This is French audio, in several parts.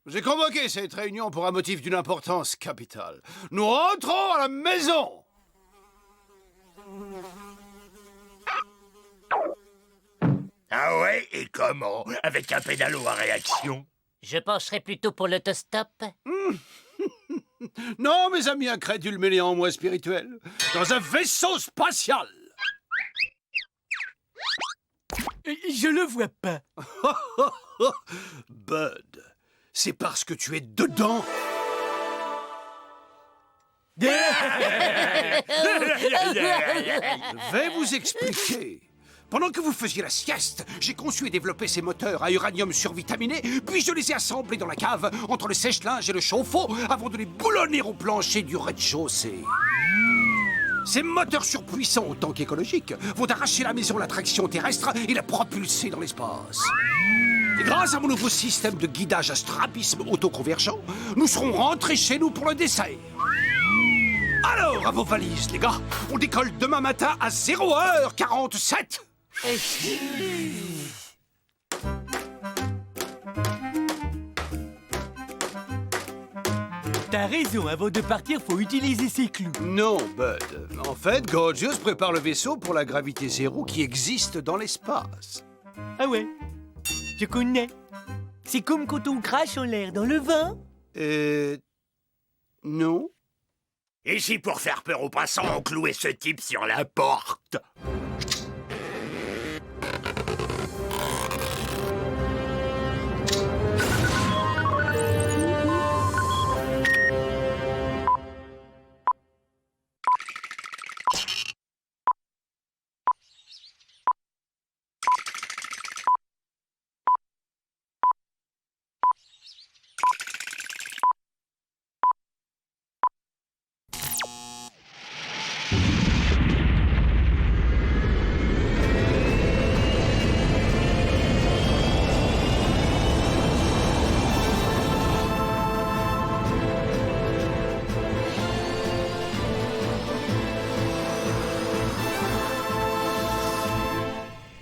J'ai convoqué cette réunion pour un motif d'une importance capitale. Nous rentrons à la maison. Ah ouais, et comment? Avec un pédalo à réaction? Je pencherais plutôt pour l'autostop. Non, mes amis incrédules mais néanmoins spirituels. Dans un vaisseau spatial. Je le vois pas. Bud, c'est parce que tu es dedans. Je vais vous expliquer. Pendant que vous faisiez la sieste, j'ai conçu et développé ces moteurs à uranium survitaminé, puis je les ai assemblés dans la cave, entre le sèche-linge et le chauffe-eau, avant de les boulonner au plancher du rez-de-chaussée. Ces moteurs surpuissants autant qu'écologiques vont arracher la maison à l'attraction terrestre et la propulser dans l'espace. Et grâce à mon nouveau système de guidage à strabisme autoconvergent, nous serons rentrés chez nous pour le dessert. Alors, à vos valises, les gars, on décolle demain matin à 0h47. T'as raison, avant de partir, faut utiliser ses clous. Non, Bud. En fait, Gorgeous prépare le vaisseau pour la gravité zéro qui existe dans l'espace. Ah ouais, je connais. C'est comme quand on crache en l'air dans le vin. Non. Et si pour faire peur aux passants, on clouait ce type sur la porte?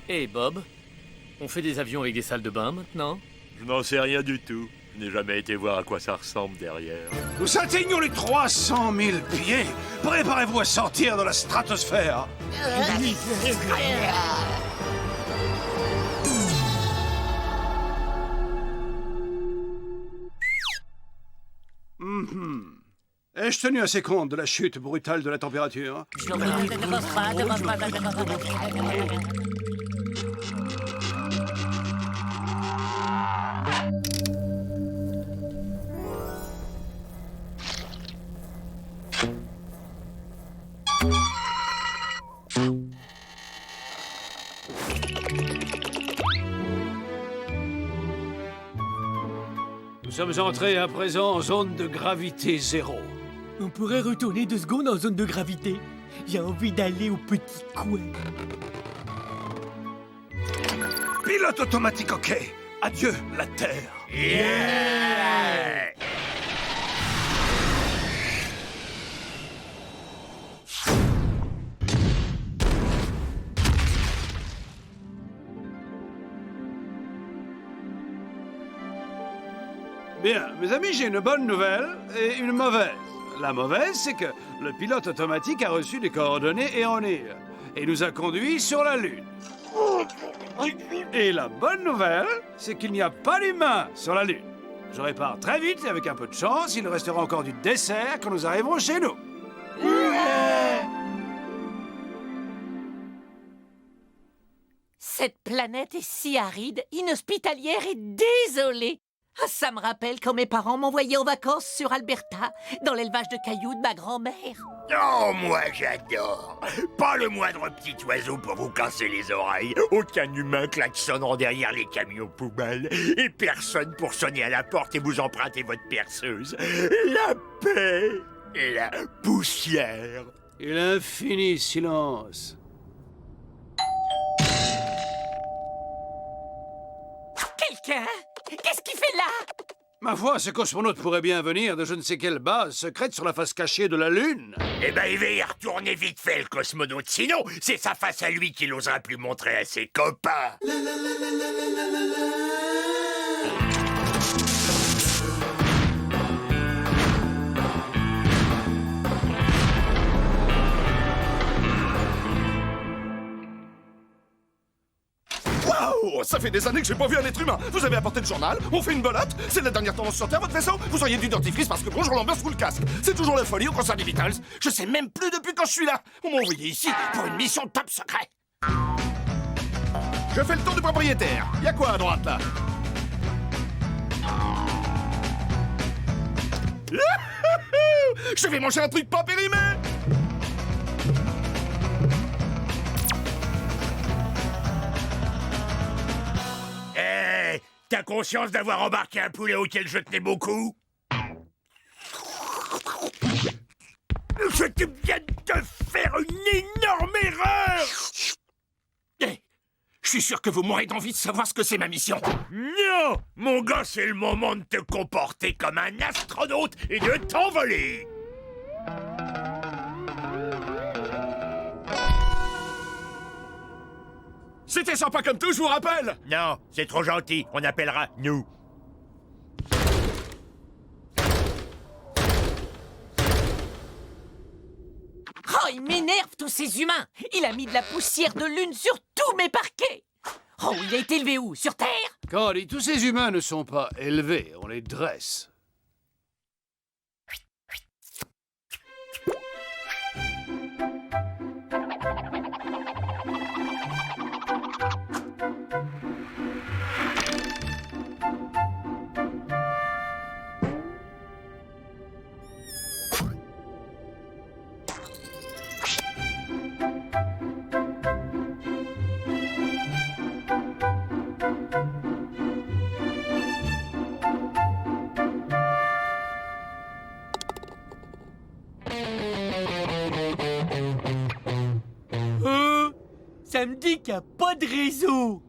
Hey Bob, on fait des avions avec des salles de bain maintenant? Je n'en sais rien du tout. Je n'ai jamais été voir à quoi ça ressemble derrière. Nous atteignons les 300 000 pieds. Préparez-vous à sortir dans la stratosphère. Ai-je tenu assez compte de la chute brutale de la température? Nous sommes entrés à présent en zone de gravité zéro. On pourrait retourner 2 secondes en zone de gravité. J'ai envie d'aller au petit coin. Pilote automatique OK. Adieu, la Terre. Yeah! Bien, mes amis, j'ai une bonne nouvelle et une mauvaise. La mauvaise, c'est que le pilote automatique a reçu des coordonnées erronées et nous a conduits sur la Lune. Et la bonne nouvelle, c'est qu'il n'y a pas d'humains sur la Lune. Je répare très vite et avec un peu de chance, il restera encore du dessert quand nous arriverons chez nous. Cette planète est si aride, inhospitalière et désolée. Ah, ça me rappelle quand mes parents m'envoyaient en vacances sur Alberta, dans l'élevage de cailloux de ma grand-mère. Oh, moi j'adore. Pas le moindre petit oiseau pour vous casser les oreilles. Aucun humain klaxonnant derrière les camions poubelles. Et personne pour sonner à la porte et vous emprunter votre perceuse. La paix et la poussière. Et l'infini silence. Quelqu'un? Qu'est-ce qu'il fait là? Ma foi, ce cosmonaute pourrait bien venir de je ne sais quelle base secrète sur la face cachée de la Lune. Eh ben, il va y retourner vite fait, le cosmonaute. Sinon, c'est sa face à lui qu'il n'osera plus montrer à ses copains. Waouh! Ça fait des années que j'ai pas vu un être humain. Vous avez apporté le journal, on fait une belote, c'est la dernière tendance sur Terre, votre vaisseau. Vous auriez du dentifrice parce que bonjour l'ambiance sous le casque. C'est toujours la folie au concert des Beatles. Je sais même plus depuis quand je suis là. On m'a envoyé ici pour une mission top secret. Je fais le tour du propriétaire. Y a quoi à droite là? Je vais manger un truc pas périmé. Eh, t'as conscience d'avoir embarqué un poulet auquel je tenais beaucoup? Je te viens de faire une énorme erreur! Eh, je suis sûr que vous mourrez d'envie de savoir ce que c'est ma mission. Non! Mon gars, c'est le moment de te comporter comme un astronaute et de t'envoler! C'était sympa comme tout, je vous rappelle. Non, c'est trop gentil, on appellera nous. Oh, il m'énerve, tous ces humains! Il a mis de la poussière de lune sur tous mes parquets! Oh, il a été élevé où? Sur Terre? Candy, tous ces humains ne sont pas élevés, on les dresse. Ça me dit qu'il n'y a pas de réseau.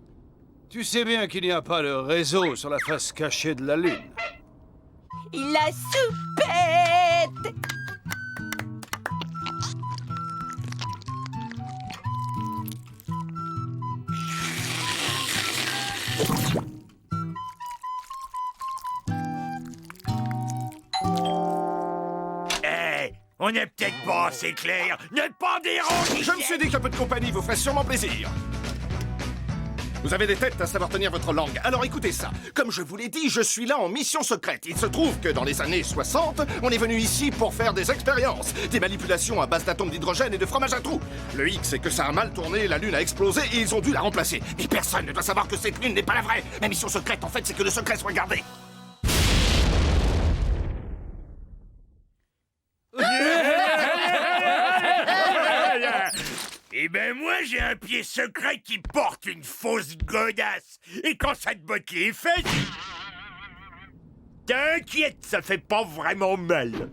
Tu sais bien qu'il n'y a pas de réseau sur la face cachée de la Lune. Il la soupette! Eh, on n'est peut-être pas assez clair. Ne pas déranger! Je me suis dit qu'un peu de compagnie vous ferait sûrement plaisir. Vous avez des têtes à savoir tenir votre langue. Alors écoutez ça. Comme je vous l'ai dit, je suis là en mission secrète. Il se trouve que dans les années 60, on est venu ici pour faire des expériences. Des manipulations à base d'atomes d'hydrogène et de fromage à trous. Le hic, c'est que ça a mal tourné, la Lune a explosé et ils ont dû la remplacer. Mais personne ne doit savoir que cette Lune n'est pas la vraie. Ma mission secrète, en fait, c'est que le secret soit gardé. Eh ben moi, j'ai un pied secret qui porte une fausse godasse. Et quand ça te botte les fesses... T'inquiète, ça fait pas vraiment mal.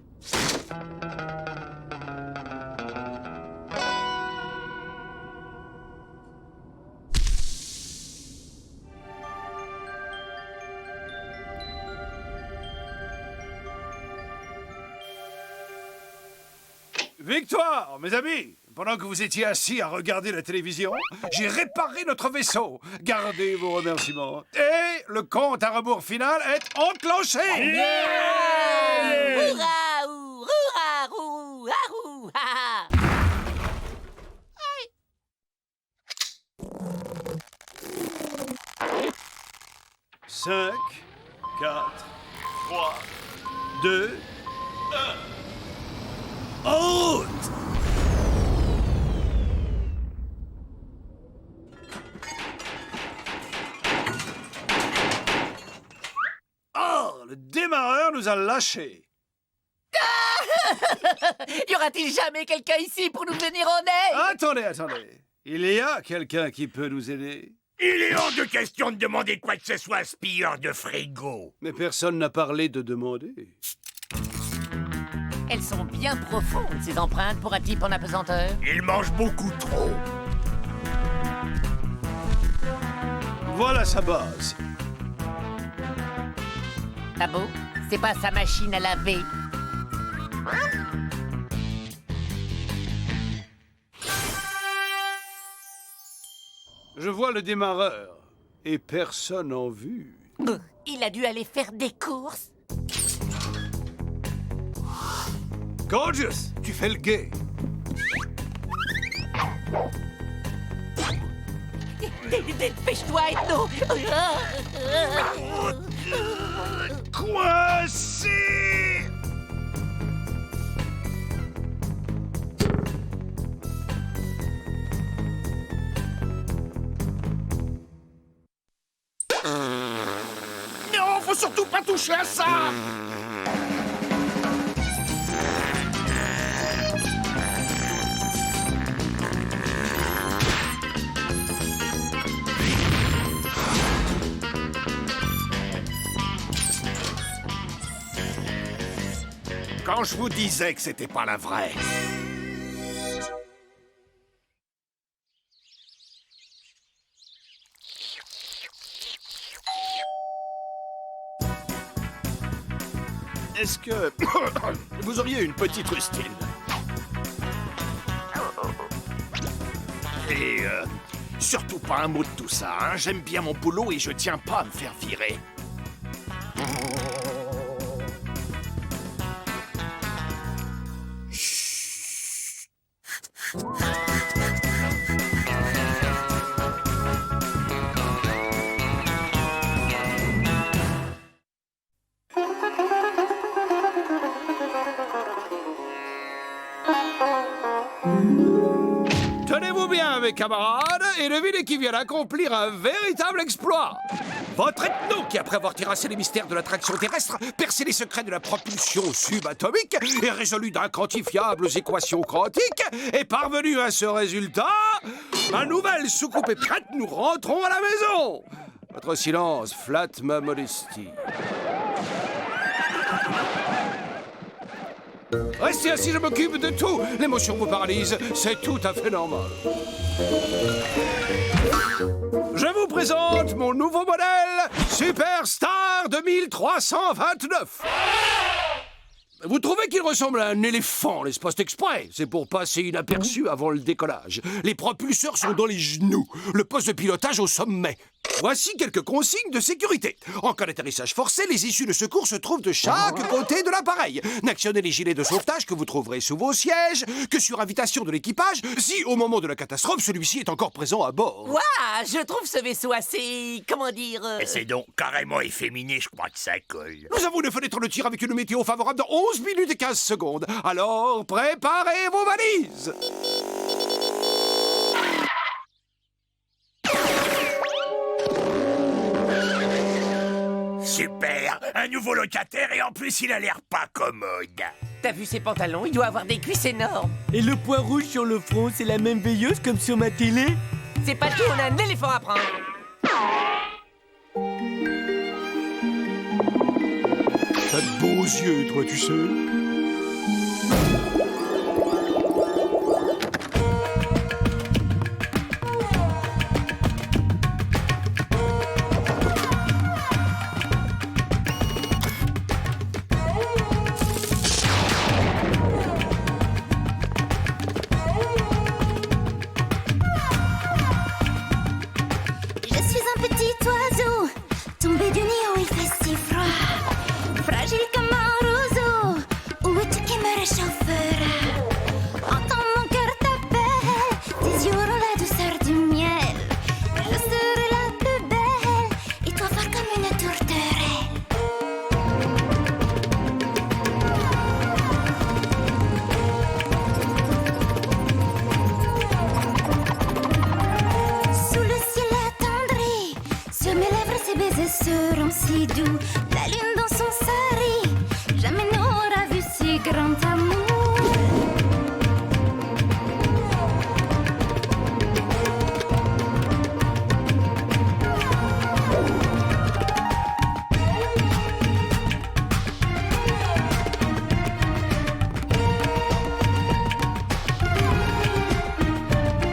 Victoire, mes amis! Pendant que vous étiez assis à regarder la télévision, j'ai réparé notre vaisseau. Gardez vos remerciements. Et le compte à rebours final est enclenché! Hourra, ou, hourra, rou, arou, ha, ha. 5, 4, 3, 2, 1. Out! Oh, le démarreur nous a lâchés. Y aura-t-il jamais quelqu'un ici pour nous venir en aide? Attendez. Il y a quelqu'un qui peut nous aider. Il est hors de question de demander quoi que ce soit à ce pilleur de frigo. Mais personne n'a parlé de demander. Elles sont bien profondes, ces empreintes, pour un type en apesanteur. Il mange beaucoup trop. Voilà sa base. Ah bon? C'est pas sa machine à laver. Je vois le démarreur. Et personne en vue. Il a dû aller faire des courses. Gorgeous, tu fais le guet. Dépêche-toi, Ethno. Coincé! Non, faut surtout pas toucher à ça! Quand je vous disais que c'était pas la vraie. Est-ce que vous auriez une petite rustine? Et surtout pas un mot de tout ça, hein. J'aime bien mon boulot et je tiens pas à me faire virer. Tenez-vous bien, mes camarades, et devinez qui vient d'accomplir un véritable exploit. Votre ethno, qui après avoir terrassé les mystères de l'attraction terrestre, percé les secrets de la propulsion subatomique et résolu d'inquantifiables équations quantiques, est parvenu à ce résultat. Ma nouvelle soucoupe est prête, nous rentrons à la maison. Votre silence flatte ma modestie. Restez assis, je m'occupe de tout. L'émotion vous paralyse, c'est tout à fait normal. Je vous présente mon nouveau modèle, Superstar 2329. Vous trouvez qu'il ressemble à un éléphant, n'est-ce pas? C'est exprès. C'est pour passer inaperçu avant le décollage. Les propulseurs sont dans les genoux, le poste de pilotage au sommet. Voici quelques consignes de sécurité. En cas d'atterrissage forcé, les issues de secours se trouvent de chaque côté de l'appareil. N'actionnez les gilets de sauvetage que vous trouverez sous vos sièges que sur invitation de l'équipage, si au moment de la catastrophe, celui-ci est encore présent à bord. Waouh, je trouve ce vaisseau assez... comment dire... Et c'est donc carrément efféminé, je crois que ça colle. Nous avons une fenêtre de tir avec une météo favorable dans 11 minutes et 15 secondes. Alors, préparez vos valises. Super, un nouveau locataire et en plus il a l'air pas commode. T'as vu ses pantalons? Il doit avoir des cuisses énormes. Et le point rouge sur le front, c'est la même veilleuse comme sur ma télé? C'est pas tout, on a un éléphant à prendre. T'as de beaux yeux, toi, tu sais. Je suis un petit oiseau, tombé du nid où il fait si froid. Fragile comme un roseau, où es-tu qui me réchauffera? Entends mon cœur t'appelle, tes yeux auront la douceur du miel. Je serai la plus belle, et toi fort comme une tourterelle. Sous le ciel attendri, sur mes lèvres ces baisers seront si doux. La lune dans son sari, jamais n'aura vu si grand amour.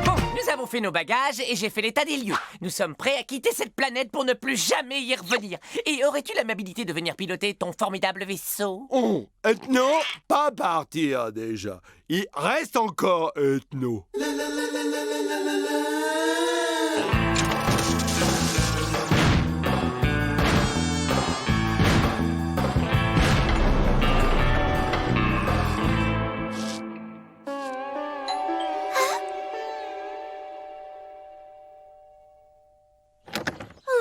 Bon, nous avons fait nos bagages et j'ai fait l'état des lieux. Nous sommes prêts à quitter cette planète pour ne plus jamais y revenir. Et aurais-tu l'amabilité de venir piloter ton formidable vaisseau? Oh, Ethno, pas partir déjà. Il reste encore Ethno.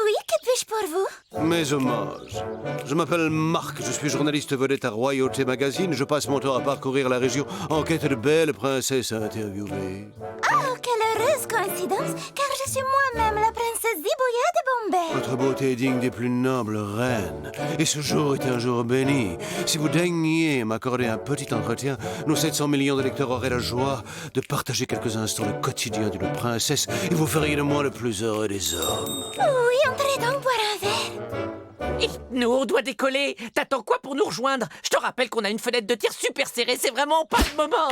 Oui, que puis-je pour vous? Mes hommages. Je m'appelle Marc, je suis journaliste vedette à Royauté Magazine. Je passe mon temps à parcourir la région en quête de belles princesses à interviewer. Oh, quelle heureuse coïncidence, car je suis moi-même la princesse Zibouya de Bombay. Votre beauté est digne des plus nobles reines. Et ce jour est un jour béni. Si vous daigniez m'accorder un petit entretien, nous 700 millions de lecteurs auraient la joie de partager quelques instants le quotidien d'une princesse et vous feriez de moi le plus heureux des hommes. Oui, entrez donc boire un verre. Nous, on doit décoller. T'attends quoi pour nous rejoindre? Je te rappelle qu'on a une fenêtre de tir super serrée. C'est vraiment pas le moment.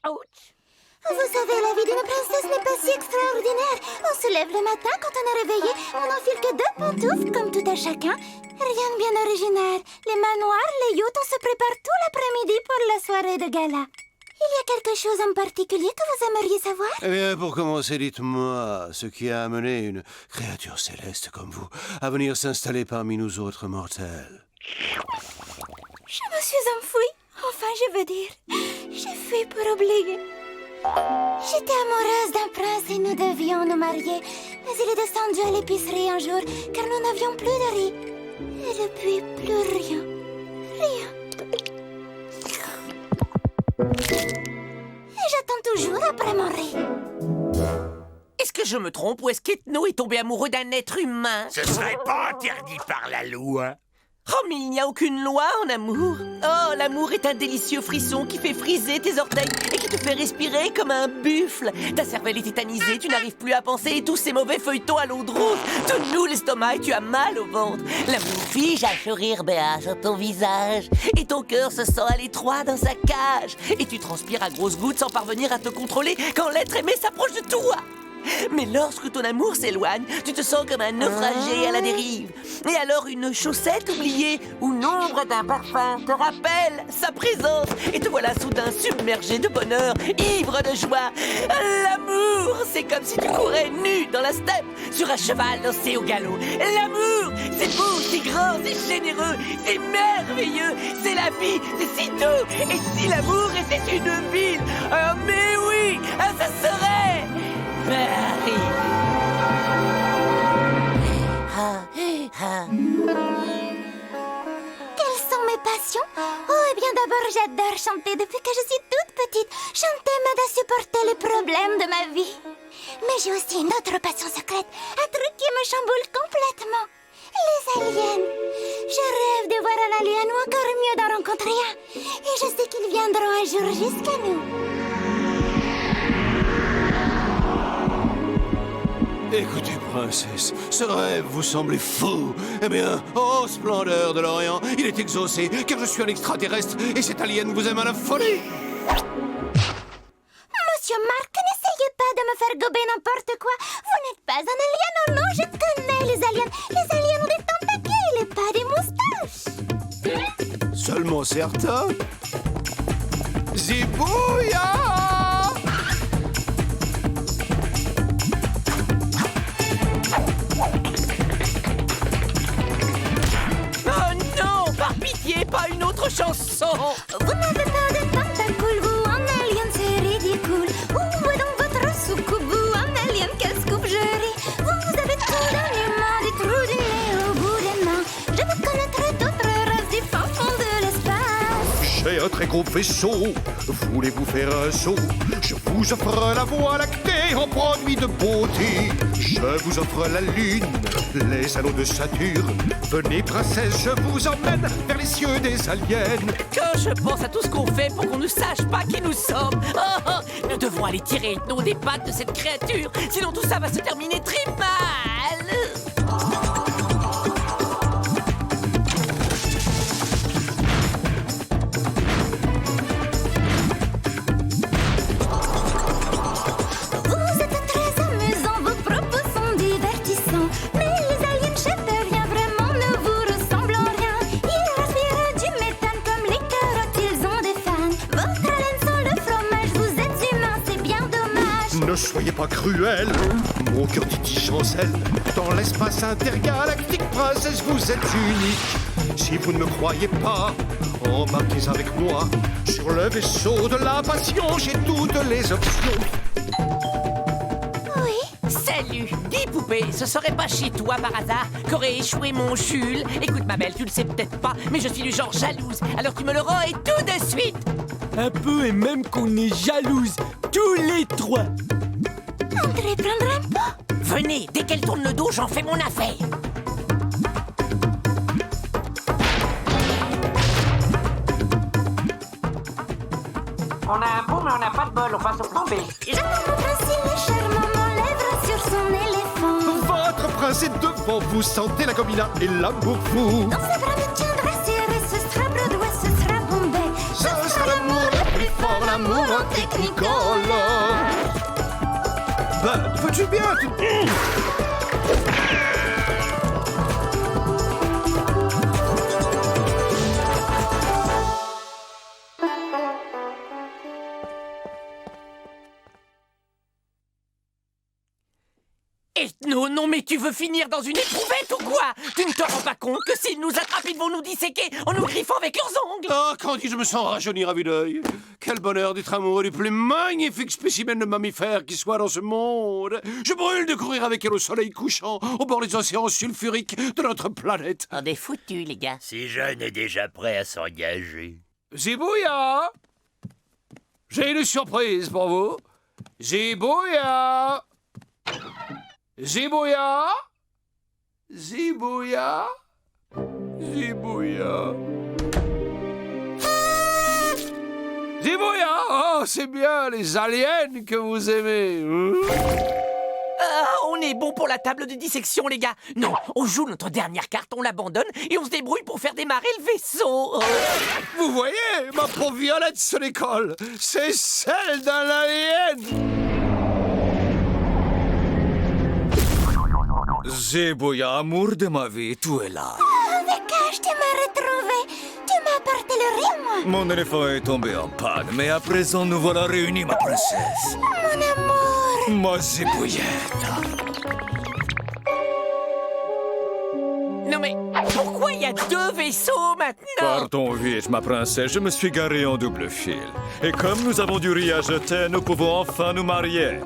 Ouch. Vous savez, la vie d'une princesse n'est pas si extraordinaire. On se lève le matin, quand on est réveillé, on n'enfile que 2 pantoufles, comme tout à chacun. Rien de bien original. Les manoirs, les yachts, on se prépare tout l'après-midi pour la soirée de gala. Il y a quelque chose en particulier que vous aimeriez savoir? Eh bien, pour commencer, dites-moi ce qui a amené une créature céleste comme vous à venir s'installer parmi nous autres mortels. Je me suis enfouie. Enfin, je veux dire, j'ai fui pour oublier. J'étais amoureuse d'un prince et nous devions nous marier. Mais il est descendu à l'épicerie un jour, car nous n'avions plus de riz. Et depuis, plus rien. Rien. Et j'attends toujours après mon riz. Est-ce que je me trompe ou est-ce qu'Ethno est tombé amoureux d'un être humain? Ce serait pas interdit par la loi. Oh, mais il n'y a aucune loi en amour. Oh, l'amour est un délicieux frisson qui fait friser tes orteils et qui te fait respirer comme un buffle. Ta cervelle est tétanisée, tu n'arrives plus à penser et tous ces mauvais feuilletons à l'eau de rose te nouent l'estomac et tu as mal au ventre. L'amour fige un sourire béat sur ton visage et ton cœur se sent à l'étroit dans sa cage. Et tu transpires à grosses gouttes sans parvenir à te contrôler quand l'être aimé s'approche de toi. Mais lorsque ton amour s'éloigne, tu te sens comme un naufragé à la dérive. Et alors une chaussette oubliée ou l'ombre d'un parfum te rappelle sa présence. Et te voilà soudain submergé de bonheur, ivre de joie. L'amour, c'est comme si tu courais nu dans la steppe sur un cheval lancé au galop. L'amour, c'est beau, c'est grand, c'est généreux, c'est merveilleux, c'est la vie, c'est si doux. Et si l'amour était une ville, mais oui, ça serait... Paris. Quelles sont mes passions? Oh, eh bien d'abord, j'adore chanter depuis que je suis toute petite. Chanter m'aide à supporter les problèmes de ma vie. Mais j'ai aussi une autre passion secrète, un truc qui me chamboule complètement. Les aliens. Je rêve de voir un alien ou encore mieux d'en rencontrer un. Et je sais qu'ils viendront un jour jusqu'à nous. Écoutez, princesse, ce rêve vous semblait fou. Eh bien, oh splendeur de l'Orient, il est exaucé, car je suis un extraterrestre et cet alien vous aime à la folie. Monsieur Marc, n'essayez pas de me faire gober n'importe quoi. Vous n'êtes pas un alien, oh non, je connais les aliens. Les aliens ont des tentacules et pas des moustaches. Seulement certains. Zibouya! Pas une autre chanson. Vous n'avez pas de tentacules, vous, un alien, c'est ridicule. Où est donc votre soucoupe, vous, un alien, quel scoop, je ris. Vous avez trop d'aliments, des trous du nez au bout des mains. Je vous connaîtrai d'autres races du fin fond de l'espace. J'ai un très gros vaisseau. Voulez-vous faire un saut? Je vous offre la voie lactée en produit de beauté. Je vous offre la lune, les anneaux de Saturne. Venez, princesse, je vous emmène vers les cieux des aliens. Quand je pense à tout ce qu'on fait pour qu'on ne sache pas qui nous sommes, nous devons aller tirer Ethno des pattes de cette créature, sinon tout ça va se terminer très mal. Vous Ne soyez pas cruel. Mon cœur titille chancelle. Dans l'espace intergalactique, princesse, vous êtes unique. Si vous ne me croyez pas, embarquez avec moi. Sur le vaisseau de la passion, j'ai toutes les options. Salut! Dis, poupée, ce serait pas chez toi par hasard qu'aurait échoué mon Jules? Écoute, ma belle, tu le sais peut-être pas, mais je suis du genre jalouse. Alors tu me le rends et tout de suite! Un peu et même qu'on est jalouse, tous les trois. André prendra un pot. Venez, dès qu'elle tourne le dos, j'en fais mon affaire. On a un pot, mais on n'a pas de bol, on passe au plan B. J'attends mon prince, il est charmant, mon lèvre sur son éléphant. Votre prince est devant vous, sentez la combina et l'amour fou. Dans ses bras me tiendra serré, ce sera Broadway, ce sera Bombay. Ce sera l'amour le plus fort, l'amour en technicolor. Ben, veux-tu bien Ethno, non mais tu veux finir dans une éprouvette ou quoi? Tu ne te rends pas compte que s'ils nous attrapent, ils vont nous disséquer en nous griffant avec leurs ongles? Ah, Candy, je me sens rajeunir à vue d'œil. Quel bonheur d'être amoureux du plus magnifique spécimen de mammifère qui soit dans ce monde. Je brûle de courir avec elle au soleil couchant, au bord des océans sulfuriques de notre planète. On est foutus, les gars. Si jeune est déjà prêt à s'engager. Zibouya! J'ai une surprise pour vous. Zibouya! Zibouya! Zibouya! Zibouya! Zibouya! Oh, c'est bien les aliens que vous aimez. Ah, on est bon pour la table de dissection, les gars. Non, on joue notre dernière carte, on l'abandonne et on se débrouille pour faire démarrer le vaisseau. Oh. Vous voyez, ma pauvre Violette se décolle. C'est celle d'un alien. Zibouya, amour de ma vie, tu es là. Vekash, tu m'as retrouvé. Tu m'as apporté le riz, moi. Mon éléphant est tombé en panne, mais à présent nous voilà réunis, ma princesse. Mon amour. Ma Zibouillette. Non mais, pourquoi il y a deux vaisseaux maintenant? Partons vite, ma princesse, je me suis garé en double fil. Et comme nous avons du riz à jeter, nous pouvons enfin nous marier.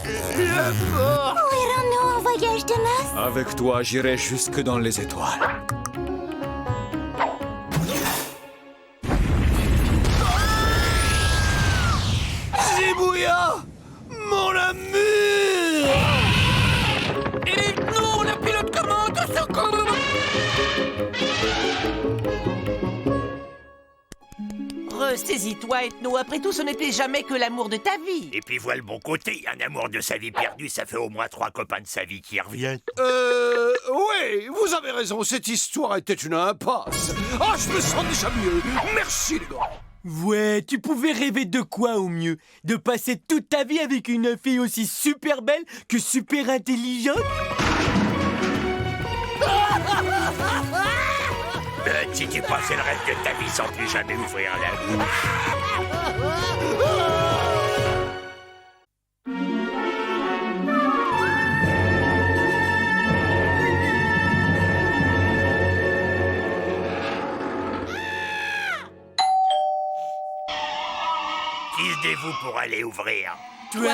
Où irons-nous en voyage de noces? Avec toi, j'irai jusque dans les étoiles. Zibouya! Mon amour! Et nous, la pilote commande, au secours! Ressaisis-toi, Ethno. Après tout, ce n'était jamais que l'amour de ta vie. Et puis vois le bon côté, un amour de sa vie perdu, ça fait au moins 3 copains de sa vie qui reviennent. Oui, vous avez raison, cette histoire était une impasse. Ah, je me sens déjà mieux. Merci, les gars. Ouais, tu pouvais rêver de quoi au mieux? De passer toute ta vie avec une fille aussi super belle que super intelligente? Si tu passais le reste de ta vie sans plus jamais ouvrir la bouche. Qui se dévoue pour aller ouvrir? Toi!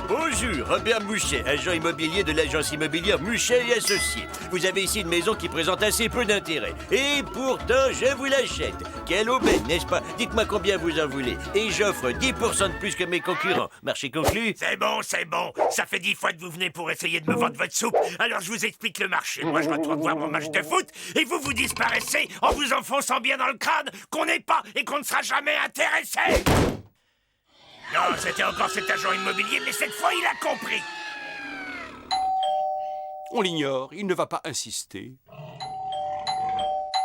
Bonjour, Robert Mouchet, agent immobilier de l'agence immobilière Mouchet et Associés. Vous avez ici une maison qui présente assez peu d'intérêt. Et pourtant, je vous l'achète. Quelle aubaine, n'est-ce pas? Dites-moi combien vous en voulez. Et j'offre 10% de plus que mes concurrents. Marché conclu? C'est bon, c'est bon. Ça fait 10 fois que vous venez pour essayer de me vendre votre soupe. Alors je vous explique le marché. Moi, je retourne voir mon match de foot et vous vous disparaissez en vous enfonçant bien dans le crâne qu'on n'est pas et qu'on ne sera jamais intéressé. Non, c'était encore cet agent immobilier, mais cette fois, il a compris. On l'ignore, il ne va pas insister.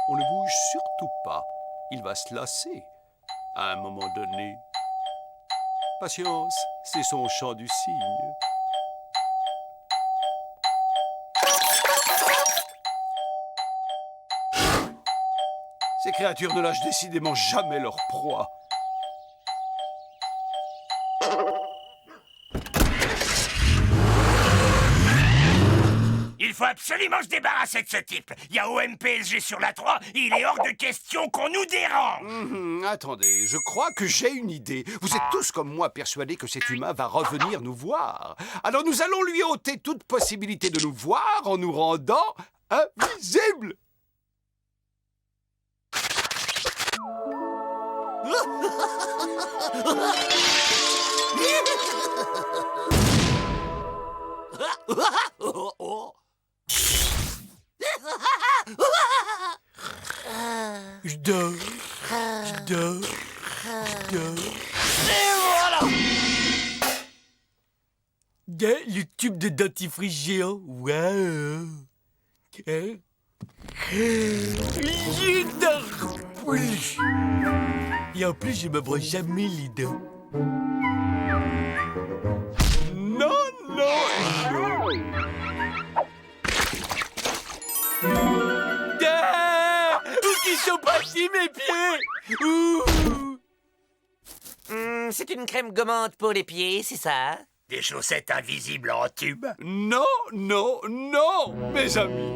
On ne bouge surtout pas. Il va se lasser à un moment donné. Patience, c'est son chant du cygne. Ces créatures ne lâchent décidément jamais leur proie. Il faut absolument se débarrasser de ce type. Il y a OMPSG sur la 3, il est hors de question qu'on nous dérange. Attendez, je crois que j'ai une idée. Vous êtes tous comme moi persuadés que cet humain va revenir nous voir. Alors nous allons lui ôter toute possibilité de nous voir en nous rendant invisibles. Je dors. Le tube de dentifrice géant. Waouh. Je dors. Oui. Et en plus, je me brosse jamais les dents. Non. Où qu'ils sont partis mes pieds? Ouh. C'est une crème gommante pour les pieds, c'est ça? Des chaussettes invisibles en tube. Non, mes amis.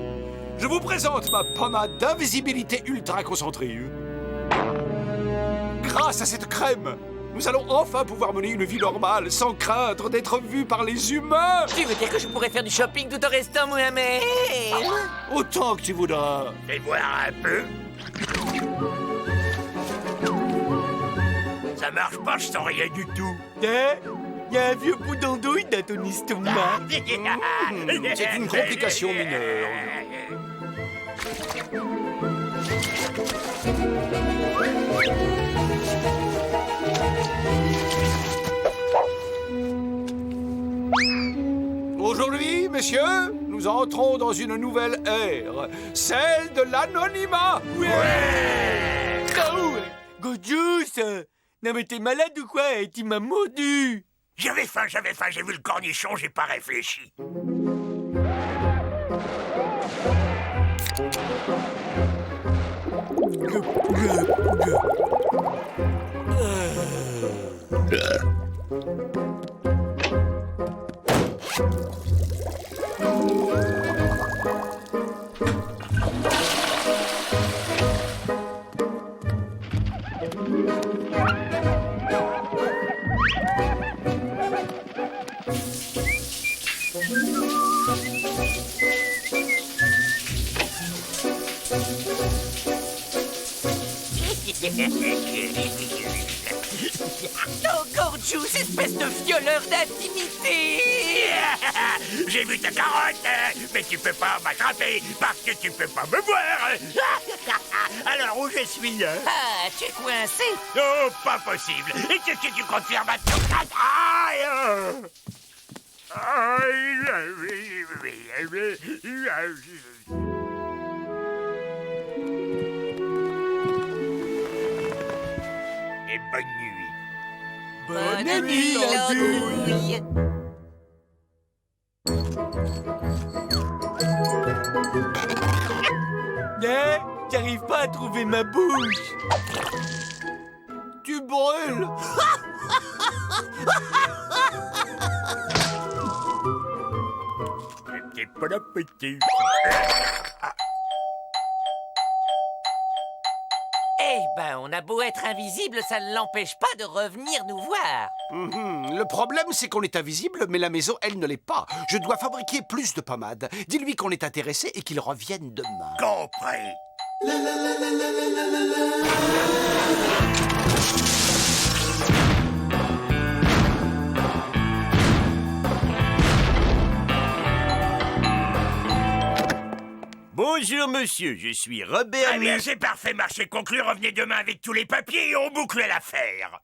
Je vous présente ma pommade d'invisibilité ultra concentrée. Grâce à cette crème, nous allons enfin pouvoir mener une vie normale sans craindre d'être vus par les humains. Tu veux dire que je pourrais faire du shopping tout en restant Mohamed? Autant que tu voudras. Fais voir un peu. Ça marche pas, je sens rien du tout. Il y a un vieux bout d'andouille dans ton estomac. C'est une complication mineure. Aujourd'hui, messieurs, nous entrons dans une nouvelle ère, celle de l'anonymat. Ouais. Gojus, non mais t'es malade ou quoi? Tu m'as mordu. J'avais faim, j'ai vu le cornichon, j'ai pas réfléchi. Oh, Gorgeous, espèce de violeur d'intimité! J'ai vu ta carotte, mais tu peux pas m'attraper parce que tu peux pas me voir. Alors où je suis? Ah, tu es coincé? Oh, pas possible. Et qu'est-ce que tu comptes faire maintenant? Et bonne nuit. Bonne nuit, l'andouille! J'arrive pas à trouver ma bouche. Tu brûles. C'est pas l'appétit. Eh ben, on a beau être invisible, ça ne l'empêche pas de revenir nous voir. Le problème, c'est qu'on est invisible, mais la maison, elle ne l'est pas. Je dois fabriquer plus de pommade. Dis-lui qu'on est intéressé et qu'il revienne demain. Compris. Bonjour monsieur, je suis Robert. Très bien, c'est parfait, marché conclu. Revenez demain avec tous les papiers et on boucle l'affaire.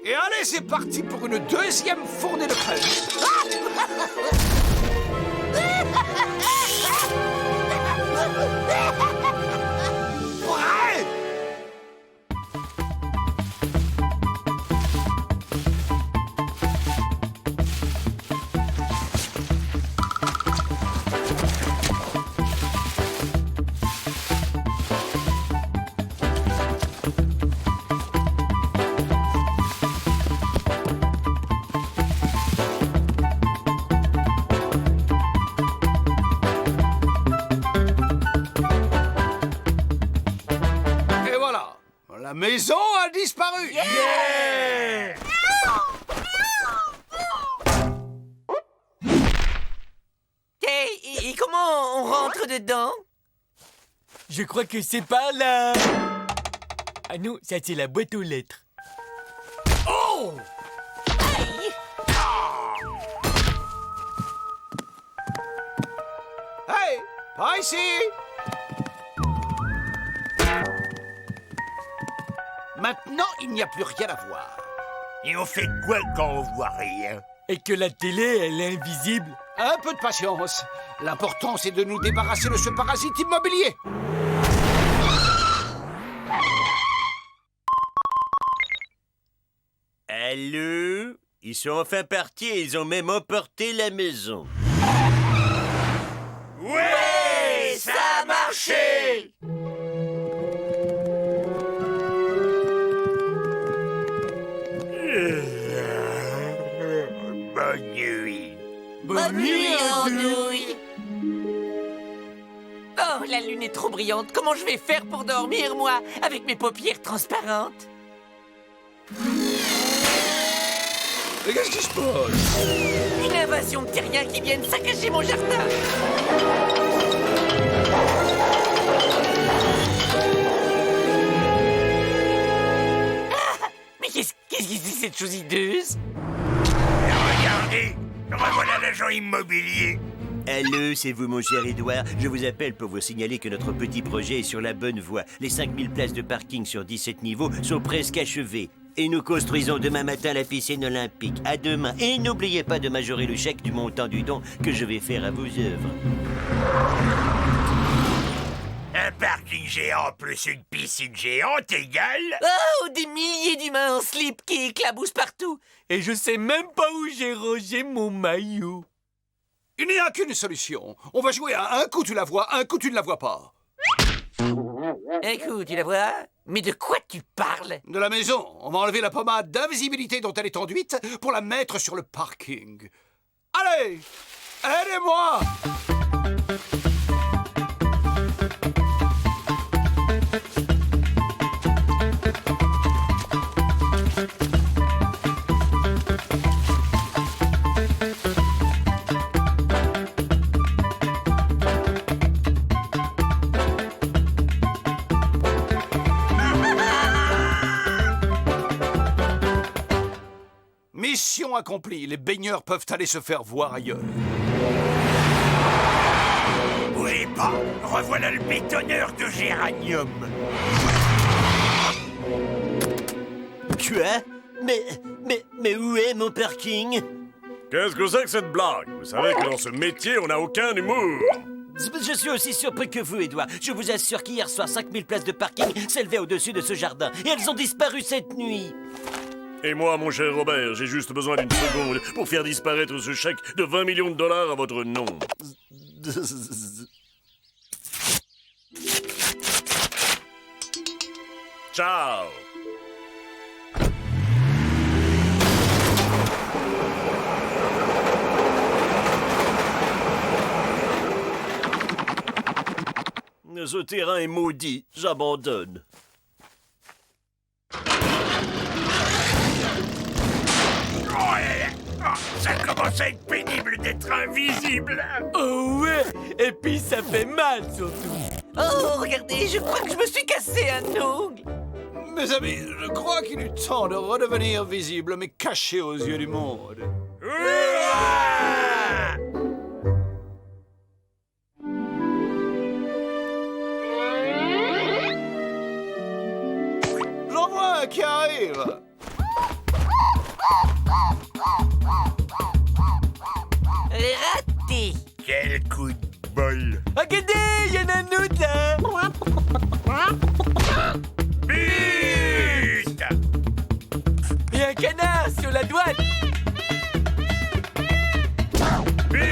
Et allez, c'est parti pour une deuxième fournée de crème. Prêt ? Yeah! Et comment on rentre dedans? Je crois que c'est par là. Ah non, ça c'est la boîte aux lettres. Oh! Aïe! Hey, par ici! Maintenant, il n'y a plus rien à voir. Et on fait quoi quand on voit rien? Et que la télé, elle est invisible. Un peu de patience. L'important, c'est de nous débarrasser de ce parasite immobilier. Allô? Ils sont enfin partis et ils ont même emporté la maison. Ouais, ça a marché! Bonne nuit. Bonne nuit, Andouille! Oh, la lune est trop brillante. Comment je vais faire pour dormir, moi, avec mes paupières transparentes? Mais qu'est-ce qui se passe? Une invasion de terriens qui viennent saccager mon jardin! Ah, mais qu'est-ce que c'est cette chose hideuse? Regardez, revoilà l'agent immobilier. Allô, c'est vous, mon cher Édouard. Je vous appelle pour vous signaler que notre petit projet est sur la bonne voie. Les 5000 places de parking sur 17 niveaux sont presque achevées. Et nous construisons demain matin la piscine olympique. À demain. Et n'oubliez pas de majorer le chèque du montant du don que je vais faire à vos œuvres. Un parking géant plus une piscine géante égale... Oh, des milliers d'humains en slip qui éclaboussent partout! Et je sais même pas où j'ai rangé mon maillot. Il n'y a qu'une solution. On va jouer à un coup tu la vois, un coup tu ne la vois pas. Un coup, tu la vois? Mais de quoi tu parles? De la maison, on va enlever la pommade d'invisibilité dont elle est enduite pour la mettre sur le parking. Allez, aidez-moi! Mission accomplie, les baigneurs peuvent aller se faire voir ailleurs. Bougez pas, revoilà le bétonneur de géranium. Quoi? Mais où est mon parking? Qu'est-ce que c'est que cette blague? Vous savez que dans ce métier, on n'a aucun humour. Je suis aussi surpris que vous, Édouard. Je vous assure qu'hier soir, 5000 places de parking s'élevaient au-dessus de ce jardin. Et elles ont disparu cette nuit. Et moi, mon cher Robert, j'ai juste besoin d'une seconde pour faire disparaître ce chèque de 20 millions de dollars à votre nom. Ciao! Ce terrain est maudit. J'abandonne. Ça commence à être pénible d'être invisible. Oh ouais. Et puis ça fait mal surtout. Oh, regardez, je crois que je me suis cassé un ongle. Mes amis, je crois qu'il est temps de redevenir visible, mais caché aux yeux du monde. Ouah! J'en vois un qui arrive. Raté. Quel coup de bol. Regardez, il y en a un autre là. But! Et un canard sur la douane. But!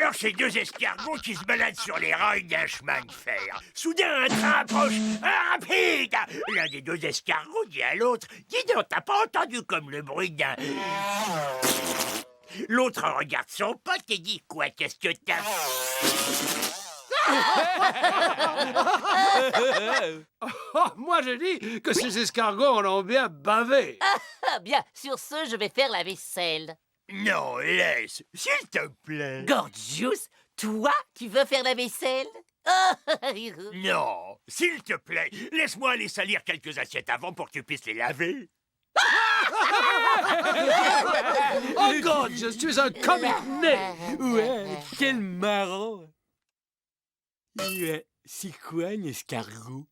Alors, ces deux escargots qui se baladent sur les rails d'un chemin de fer. Soudain, un train approche, rapide. L'un des deux escargots dit à l'autre, « Dis donc, t'as pas entendu comme le bruit d'un... » L'autre regarde son pote et dit, « Quoi, qu'est-ce que t'as ?» Oh, moi, je dis que ces escargots en ont bien bavé. Ah, bien, sur ce, je vais faire la vaisselle. Non, laisse, s'il te plaît. Gorgeous, toi, tu veux faire la vaisselle? Non, s'il te plaît, laisse-moi aller salir quelques assiettes avant pour que tu puisses les laver. Oh, Gorgeous, tu es un comique né. Ouais, quel marrant. Ouais, c'est quoi un escargot?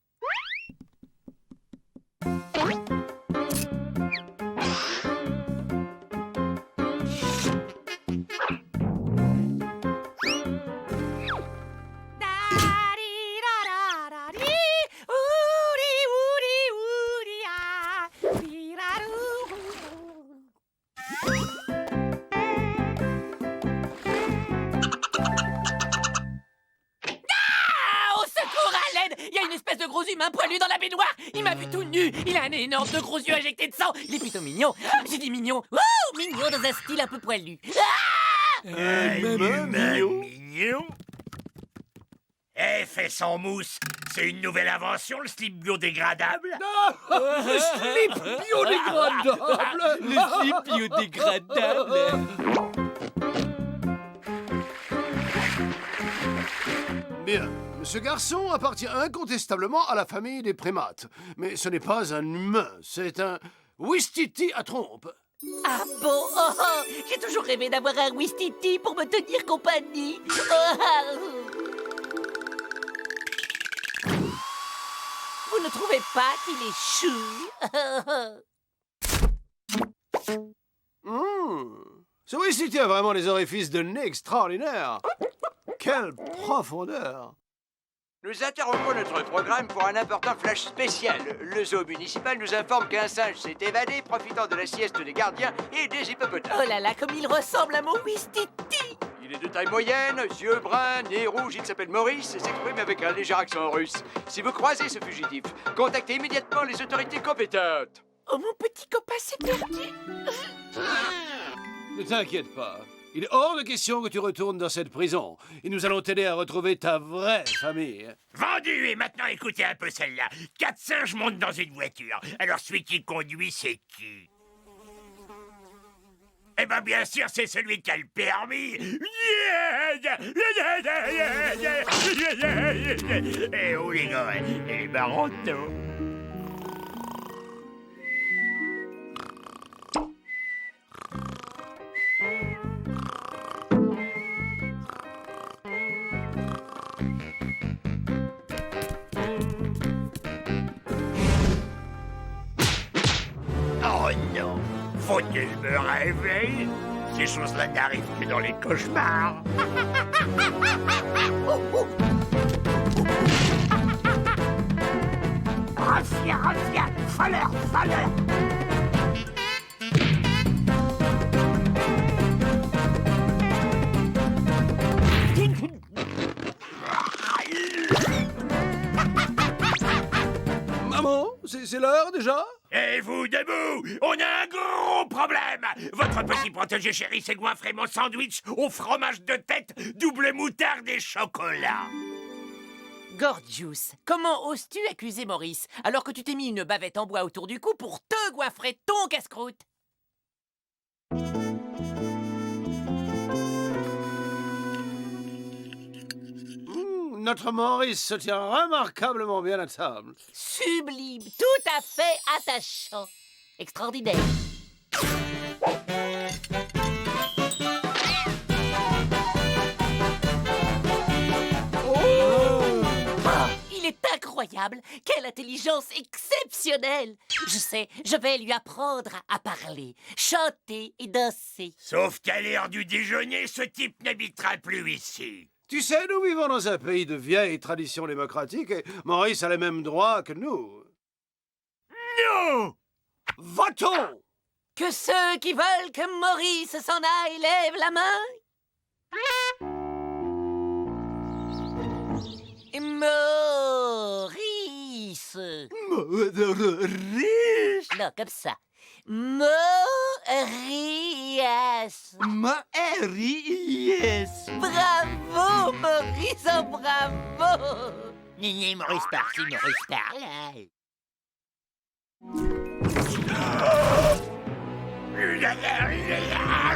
Gros humain poilu dans la baignoire. Il m'a vu tout nu. Il a un énorme de gros yeux injectés de sang. Il est plutôt mignon. J'ai dit mignon. Wouh, mignon dans un style un peu poilu. Mignon. Eh, fais sans mousse. C'est une nouvelle invention, le slip biodégradable. Le slip biodégradable. Le slip biodégradable. Bien. Ce garçon appartient incontestablement à la famille des primates. Mais ce n'est pas un humain, c'est un Ouistiti à trompe. Ah bon? J'ai toujours rêvé d'avoir un Ouistiti pour me tenir compagnie. Vous ne trouvez pas qu'il est chou? Ce Ouistiti a vraiment des orifices de nez extraordinaires. Quelle profondeur! Nous interrompons notre programme pour un important flash spécial. Le zoo municipal nous informe qu'un singe s'est évadé, profitant de la sieste des gardiens et des hippopotames. Oh là là, comme il ressemble à mon Ouistiti! Il est de taille moyenne, yeux bruns, nez rouge, il s'appelle Maurice et s'exprime avec un léger accent russe. Si vous croisez ce fugitif, contactez immédiatement les autorités compétentes. Oh, mon petit copain s'est perdu! Ne t'inquiète pas. Il est hors de question que tu retournes dans cette prison. Et nous allons t'aider à retrouver ta vraie famille. Vendu. Et maintenant, écoutez un peu celle-là. 4 singes montent dans une voiture. Alors, celui qui conduit, c'est qui? Eh ben, bien sûr, c'est celui qui a le permis. Eh oh, les gars, elle est marrante, non? Oh non! Faut que je me réveille! Ces choses-là n'arrivent que dans les cauchemars! Reviens! Falleur! Maman, c'est l'heure déjà? Et vous debout! On a un gros problème! Votre petit protégé chéri s'est goinfré mon sandwich au fromage de tête, double moutarde et chocolat! Gorgeous, comment oses-tu accuser Maurice alors que tu t'es mis une bavette en bois autour du cou pour te goinfrer ton casse-croûte? Notre Maurice se tient remarquablement bien à table. Sublime, tout à fait attachant. Extraordinaire. Il est incroyable. Quelle intelligence exceptionnelle. Je sais, je vais lui apprendre à parler, chanter et danser. Sauf qu'à l'heure du déjeuner, ce type n'habitera plus ici. Tu sais, nous vivons dans un pays de vieilles traditions démocratiques et Maurice a les mêmes droits que nous. Non! Votons! Que ceux qui veulent que Maurice s'en aille lèvent la main. Maurice. Maurice. Non, comme ça. Maurice. Maurice. Bravo, Maurice, oh, bravo. Maurice par-ci, Maurice par-là.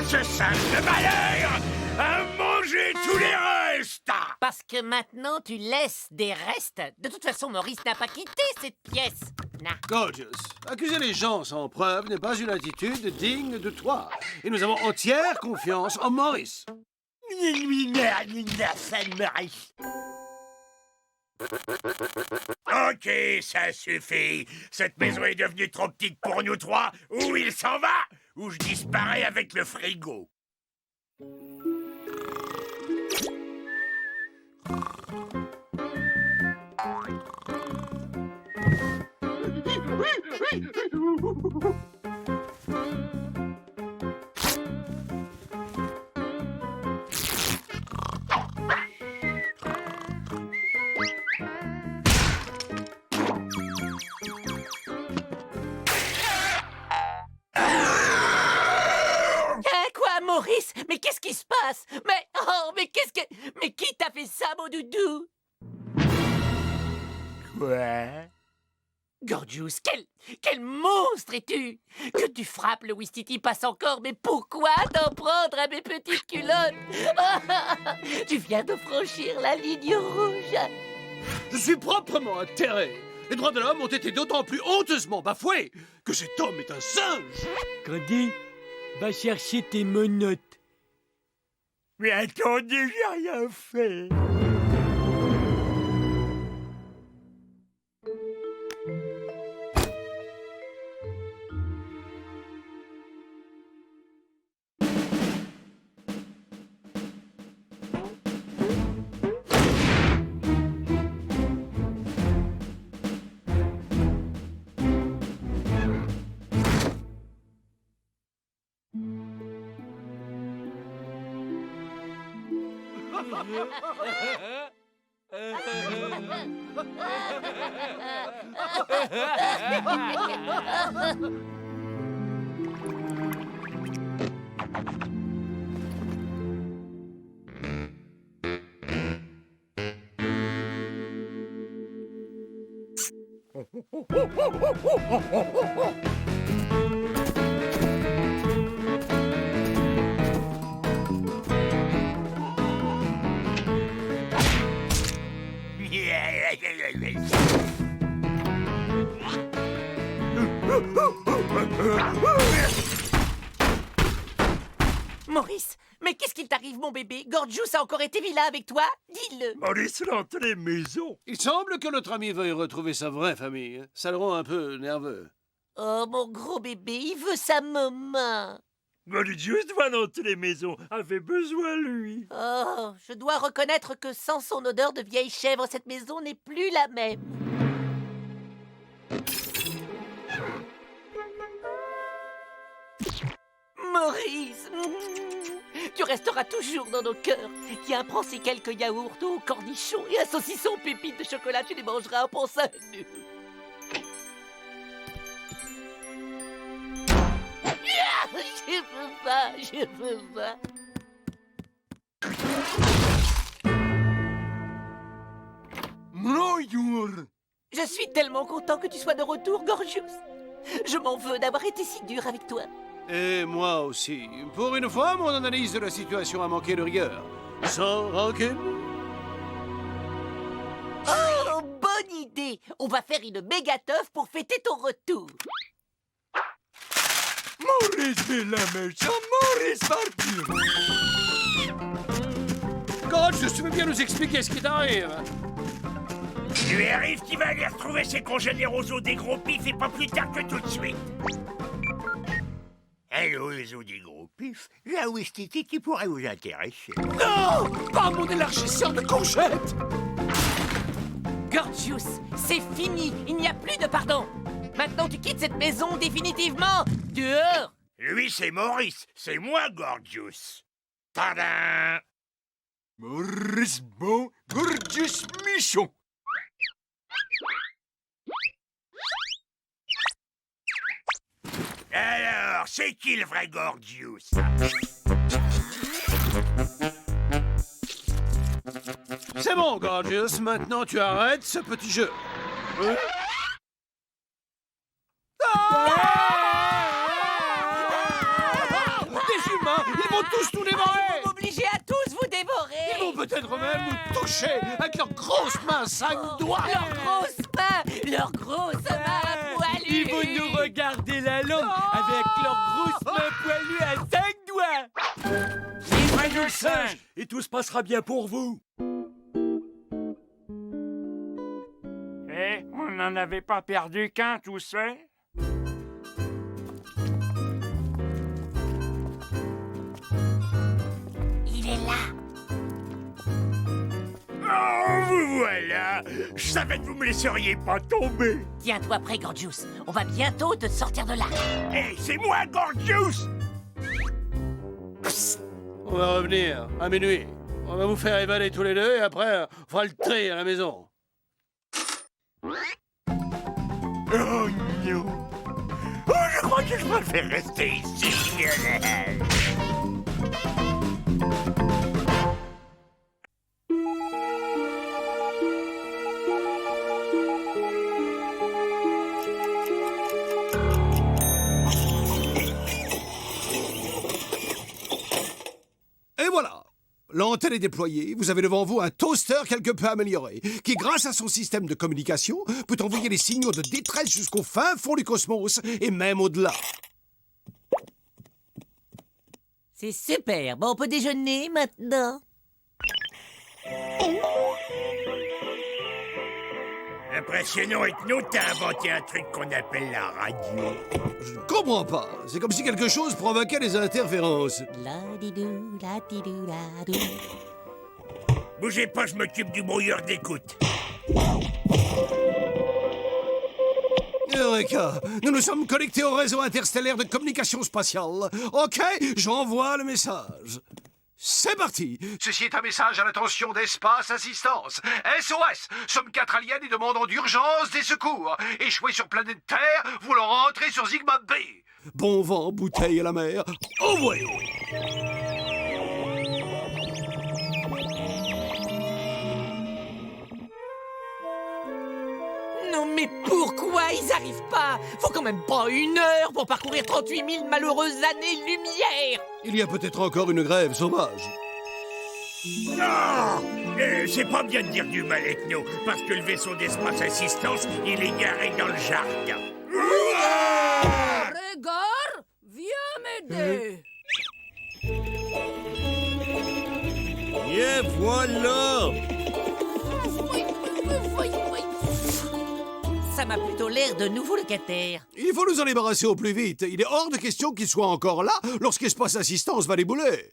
Ce sac de malheur a mangé tous les restes. Parce que maintenant, tu laisses des restes. De toute façon, Maurice n'a pas quitté cette pièce. Nah. Gorgeous, accuser les gens sans preuve n'est pas une attitude digne de toi. Et nous avons entière confiance en Maurice. Ok, ça suffit. Cette maison est devenue trop petite pour nous trois. Ou il s'en va, ou je disparais avec le frigo. Quoi, Maurice? Mais qu'est-ce qui se passe? Mais qui t'a fait ça, mon doudou? Quoi? Gorgeous, quel monstre es-tu? Que tu frappes, le Wistiti passe encore, mais pourquoi t'en prendre à mes petites culottes? Tu viens de franchir la ligne rouge. Je suis proprement atterré. Les droits de l'homme ont été d'autant plus honteusement bafoués que cet homme est un singe. Grandi, va chercher tes menottes. Mais attendez, j'ai rien fait. Maurice, mais qu'est-ce qu'il t'arrive, mon bébé? Gorgeous a encore été vilain avec toi? Dis-le. Maurice rentre les maisons. Il semble que notre ami veuille retrouver sa vraie famille. Ça le rend un peu nerveux. Oh, mon gros bébé, il veut sa maman. Gorgeous doit dans les maisons, avait besoin lui. Oh, je dois reconnaître que sans son odeur de vieille chèvre, cette maison n'est plus la même. Maurice, tu resteras toujours dans nos cœurs. Tiens, prends ces quelques yaourts aux cornichons et un saucisson pépite de chocolat, tu les mangeras en pensant à nous. Je peux pas. Je suis tellement content que tu sois de retour, Gorgeous. Je m'en veux d'avoir été si dur avec toi. Et moi aussi. Pour une fois, mon analyse de la situation a manqué de rigueur. Sans rancune. Oh, bonne idée. On va faire une méga teuf pour fêter ton retour. Maurice est la méchante, Maurice partout. Gorgeous, tu veux bien nous expliquer ce qui t'arrive? Il lui arrive qu'il va aller retrouver ses congénères roseaux des gros pifs et pas plus tard que tout de suite. Hello, les os des gros pifs, j'ai un Wistiti qui pourrait vous intéresser. Non! Pas mon élargisseur de courgettes! Gorgeous, c'est fini. Il n'y a plus de pardon. Maintenant, tu quittes cette maison définitivement. Dehors. Lui, c'est Maurice. C'est moi, Gorgeous. Tadam! Maurice bon, Gorgeous Michon. Alors, c'est qui le vrai Gorgius? C'est bon, Gorgius, maintenant tu arrêtes ce petit jeu. Des humains, ils vont tous nous dévorer! Ils vont m'obliger à tous vous dévorer! Ils vont peut-être même nous toucher avec leurs grosses mains, 5 doigts! Leurs grosses mains poilues! Ils vont nous regarder la langue avec leurs grosses mains poilues à 5 doigts. Livrez-nous le singe et tout se passera bien pour vous. Eh, on n'en avait pas perdu qu'un, tout seul? Il est là. Oh, vous voilà! Je savais que vous me laisseriez pas tomber! Tiens-toi prêt, Gorgius. On va bientôt te sortir de là. Hé, c'est moi, Gorgius! On va revenir à minuit. On va vous faire évader tous les deux et après, on fera le tri à la maison. Oh non! Oh, je crois que je préfère rester ici, Lionel! Et voilà, l'antenne est déployée. Vous avez devant vous un toaster quelque peu amélioré, qui, grâce à son système de communication, peut envoyer des signaux de détresse jusqu'au fin fond du cosmos et même au-delà. C'est super. Bon, on peut déjeuner maintenant. Impressionnant, Ethno, t'as inventé un truc qu'on appelle la radio. Je ne comprends pas. C'est comme si quelque chose provoquait des interférences. La-di-dou, la-di-dou, la-dou. Bougez pas, je m'occupe du brouilleur d'écoute. Eureka! Nous nous sommes connectés au réseau interstellaire de communication spatiale. OK, j'envoie le message. C'est parti! Ceci est un message à l'attention d'Espace Assistance. SOS! Sommes 4 aliens et demandons d'urgence des secours. Échoués sur planète Terre, voulant rentrer sur Sigma B. Bon vent, bouteille à la mer. Envoyez! Non mais pourquoi ils arrivent pas? Faut quand même pas 1 heure pour parcourir 38 000 malheureuses années-lumière. Il y a peut-être encore une grève sauvage. Non! C'est pas bien de dire du mal, Ethno, parce que le vaisseau d'Espace Assistance, il est garé dans le jardin. Régor, viens m'aider. Et voilà! Ça m'a plutôt l'air de nouveau locataire. Il faut nous en débarrasser au plus vite. Il est hors de question qu'ils soient encore là lorsqu'Espace Assistance va débouler.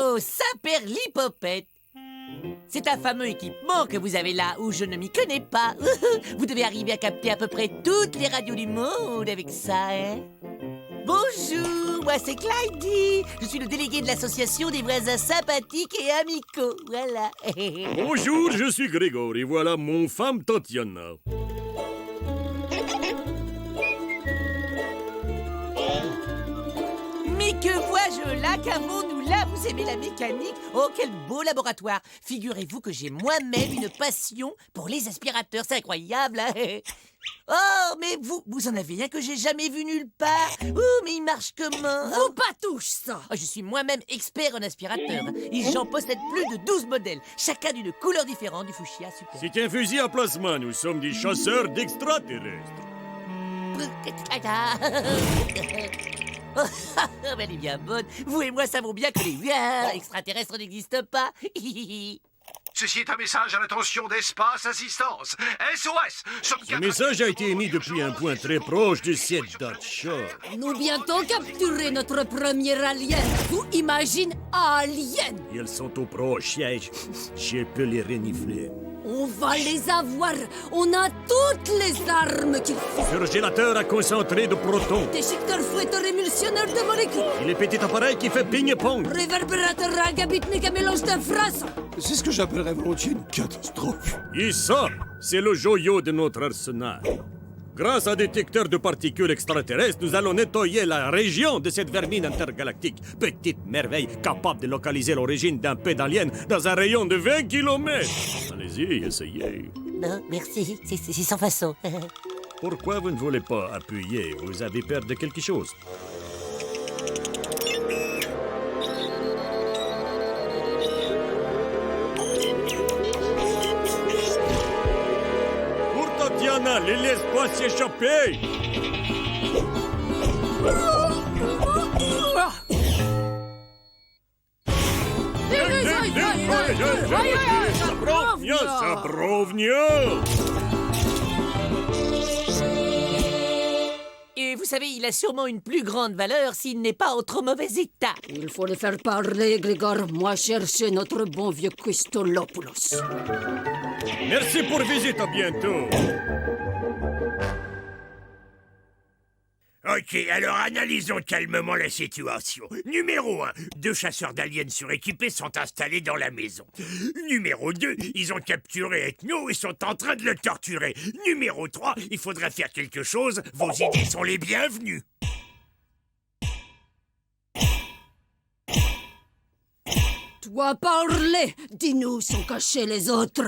Oh, Saperlipopette! C'est un fameux équipement que vous avez là où je ne m'y connais pas. Vous devez arriver à capter à peu près toutes les radios du monde avec ça, hein? Bonjour, moi c'est Clyde. Je suis le délégué de l'association des voisins sympathiques et amicaux. Voilà. Bonjour, je suis Grégor et voilà mon femme Tatiana. Mais que vois-je là? Qu'avons-nous là? Vous aimez la mécanique? Oh, quel beau laboratoire! Figurez-vous que j'ai moi-même une passion pour les aspirateurs. C'est incroyable, hein? Oh, mais vous en avez un que j'ai jamais vu nulle part. Oh, mais il marche comment? Vous pas touche ça! Oh, je suis moi-même expert en aspirateur. Et j'en possède plus de 12 modèles, chacun d'une couleur différente du fuchsia. Super. C'est un fusil à plasma, nous sommes des chasseurs d'extraterrestres. Oh, mais elle est bien bonne. Vous et moi savons bien que les extraterrestres n'existent pas. Ceci est un message à l'attention d'Espace Assistance. SOS! Ce message a été émis depuis un point très proche de cette date shore. Nous bientôt capturer notre premier alien. Vous imaginez alien? Ils sont au proche siège. Je peux les renifler. On va les avoir. On a toutes les armes qu'il faut. Surgélateur à concentré de protons. Déchiqueteur fouetteur émulsionneur de molécules. Et les petits appareils qui fait ping-pong. Réverbérateur à gabitmique à mélange d'infrason. C'est ce que j'appellerais volontiers une catastrophe. Et ça, c'est le joyau de notre arsenal. Grâce à un détecteur de particules extraterrestres, nous allons nettoyer la région de cette vermine intergalactique. Petite merveille capable de localiser l'origine d'un peu d'alien dans un rayon de 20 km. Allez-y, essayez. Non, merci, c'est sans façon. Pourquoi vous ne voulez pas appuyer? Vous avez peur de quelque chose? Pour Tatiana, les laisse pas s'échapper! Zabrovnia! Et vous savez, il a sûrement une plus grande valeur s'il n'est pas en trop mauvais état. Il faut les faire parler, Grégor. Moi, chercher notre bon vieux Christolopoulos. Merci pour visite, à bientôt! Ok, alors analysons calmement la situation. Numéro 1, 2 chasseurs d'aliens suréquipés sont installés dans la maison. Numéro 2, ils ont capturé Ethno et sont en train de le torturer. Numéro 3, il faudra faire quelque chose. Vos idées sont les bienvenues. Toi, parler! Dis-nous où sont cachés les autres.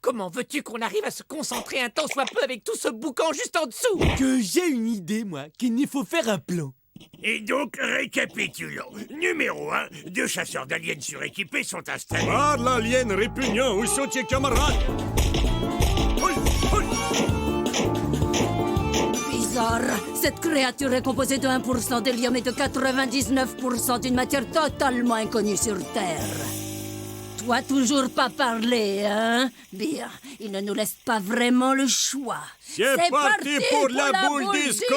Comment veux-tu qu'on arrive à se concentrer un tant soit peu avec tout ce boucan juste en dessous? Que j'ai une idée, moi, qu'il nous faut faire un plan. Et donc, récapitulons. Numéro 1, 2 chasseurs d'aliens suréquipés sont installés. Ah, l'alien répugnant, où sont tes camarades? Bizarre. Cette créature est composée de 1% d'hélium et de 99% d'une matière totalement inconnue sur Terre. Toi, toujours pas parler, hein? Bien, il ne nous laisse pas vraiment le choix. C'est parti pour la boule disco!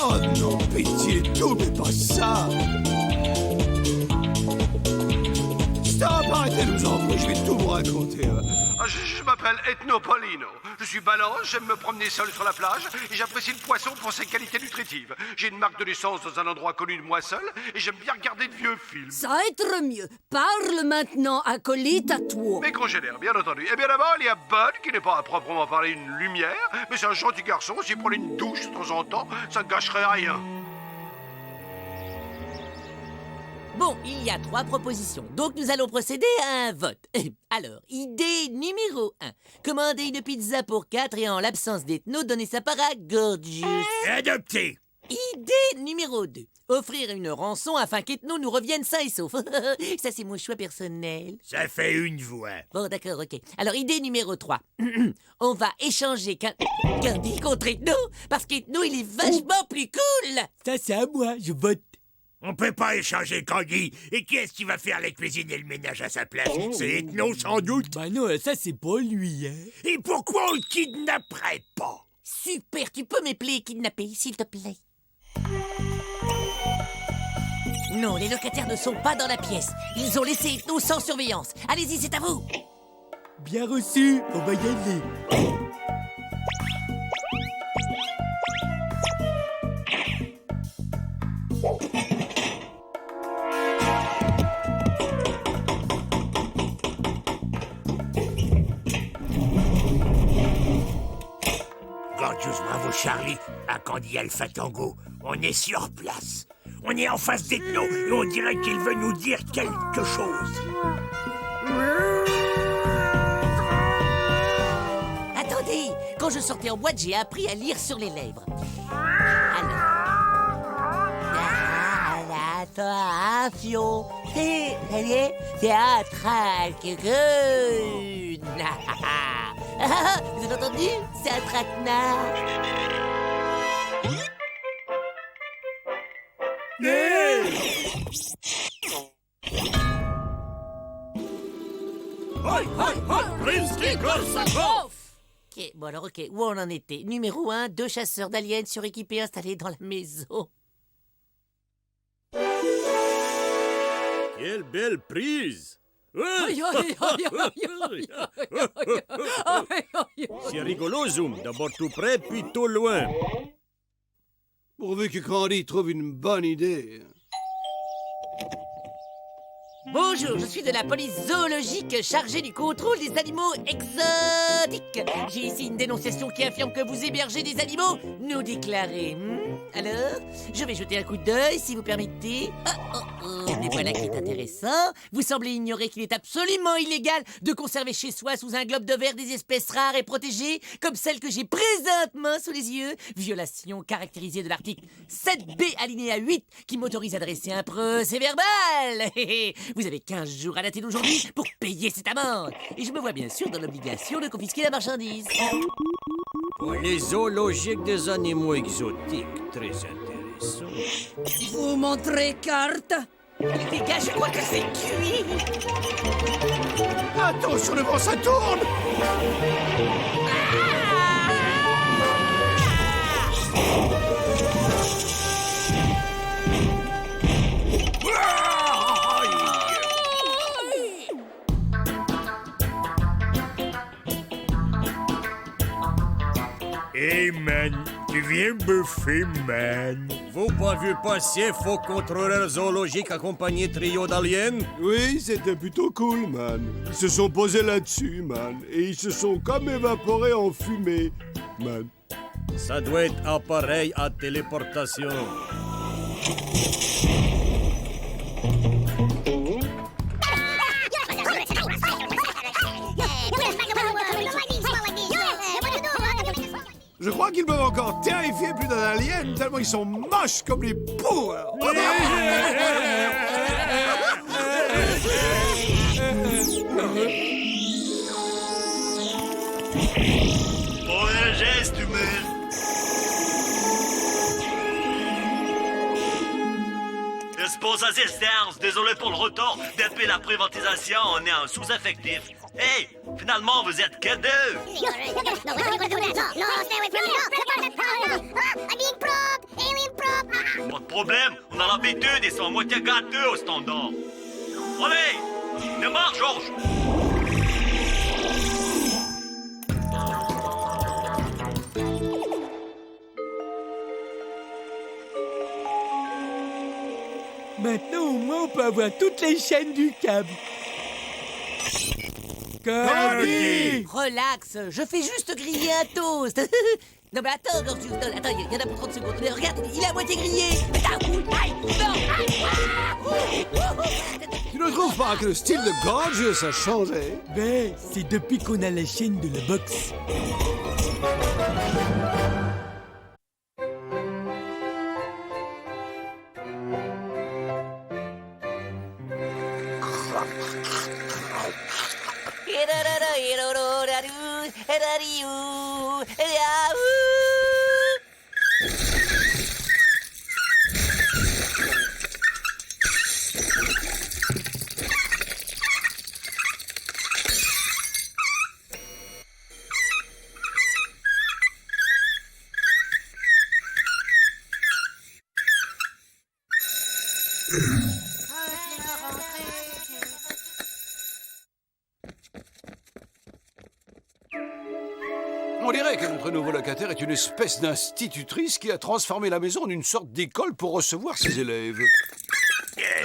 Oh non, pitié, tout n'est pas ça. Stop, arrêtez de nous embrouiller, je vais tout vous raconter. Je m'appelle Ethnopolino. Je suis balance, j'aime me promener seul sur la plage et j'apprécie le poisson pour ses qualités nutritives. J'ai une marque de naissance dans un endroit connu de moi seul et j'aime bien regarder de vieux films. Ça va être mieux. Parle maintenant, acolyte, à toi. Mes congénères, bien entendu. Et bien d'abord, il y a Bud, qui n'est pas à proprement parler une lumière, mais c'est un gentil garçon. S'il prenait une douche de temps en temps, ça ne gâcherait rien. Bon, il y a 3 propositions, donc nous allons procéder à un vote. Alors, idée numéro 1. Commander une pizza pour 4 et en l'absence d'Ethno, donner sa part à Gorgeous. Adopté. Idée numéro 2. Offrir une rançon afin qu'Ethno nous revienne sain et sauf. Ça, c'est mon choix personnel. Ça fait une voix. Bon, d'accord, ok. Alors, idée numéro 3. On va échanger Candy contre Ethno, parce qu'Ethno, il est vachement plus cool. Ça, c'est à moi, je vote. On peut pas échanger Candy. Et qui est-ce qui va faire la cuisine et le ménage à sa place? C'est Ethno, sans doute. Bah non, ça, c'est pas lui, hein. Et pourquoi on le kidnapperait pas? Super, tu peux m'appeler kidnappé, s'il te plaît. Non, les locataires ne sont pas dans la pièce. Ils ont laissé Ethno sans surveillance. Allez-y, c'est à vous. Bien reçu, on va y aller. Gorgeous, bravo Charlie, à Candy Alpha Tango. On est sur place. On est en face d'Ethno et on dirait qu'il veut nous dire quelque chose. Attendez, quand je sortais en boîte, j'ai appris à lire sur les lèvres. Alors... Attention, théâtral, vous avez entendu? C'est un traquenard. Ok, bon alors ok, où on en était? Numéro 1, 2 chasseurs d'aliens suréquipés installés dans la maison. Quelle belle prise! C'est rigolo, Zoom. D'abord tout près, puis tout loin. Pourvu que Candy trouve une bonne idée. Bonjour, je suis de la police zoologique chargée du contrôle des animaux exotiques. J'ai ici une dénonciation qui affirme que vous hébergez des animaux non déclarés. Alors, je vais jeter un coup d'œil si vous permettez. Mais voilà qui est intéressant. Vous semblez ignorer qu'il est absolument illégal de conserver chez soi sous un globe de verre des espèces rares et protégées, comme celle que j'ai présentement sous les yeux. Violation caractérisée de l'article 7B alinéa 8 qui m'autorise à dresser un procès verbal. Vous avez 15 jours à dater d'aujourd'hui pour payer cette amende. Et je me vois bien sûr dans l'obligation de confisquer la marchandise. Pour les zoologiques des animaux exotiques, très intéressant. Vous montrez carte? Les gars, je crois que c'est cuit. Attention, le vent, ça tourne! Hey man, tu viens bouffer, man. Vous pas vu passer faux contrôleur zoologique accompagné de trio d'aliens? Oui, c'était plutôt cool, man. Ils se sont posés là-dessus, man. Et ils se sont comme évaporés en fumée, man. Ça doit être appareil à téléportation. Je crois qu'ils peuvent encore terrifier plus d'un alien tellement ils sont moches comme les poux. Pour un geste humain. Expose assistance, désolé pour le retard. Depuis la privatisation, on est en sous-effectif. Hey, finalement, vous êtes que deux. Pas de problème, on a l'habitude et sont à moitié gâteux au standard. Allez, démarre, Georges. Maintenant, au moins, on peut avoir toutes les chaînes du câble. Candy! Relax, je fais juste griller un toast. Non mais attends, Gorgeous, attends, il y en a pour 30 secondes. Mais regarde, il est à moitié grillé. Tu ne trouves pas que le style de Gorgeous a changé? Ben, c'est depuis qu'on a la chaîne de la boxe. On dirait que notre nouveau locataire est une espèce d'institutrice qui a transformé la maison en une sorte d'école pour recevoir ses élèves.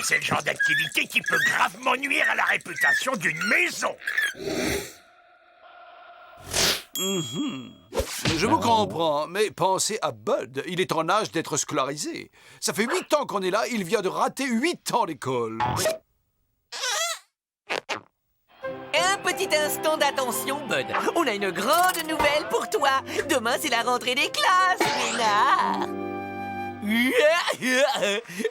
C'est le genre d'activité qui peut gravement nuire à la réputation d'une maison. Je vous comprends, mais pensez à Bud. Il est en âge d'être scolarisé. Ça fait 8 ans qu'on est là, il vient de rater 8 ans d'école. Un petit instant d'attention, Bud. On a une grande nouvelle pour toi. Demain, c'est la rentrée des classes, Lénard.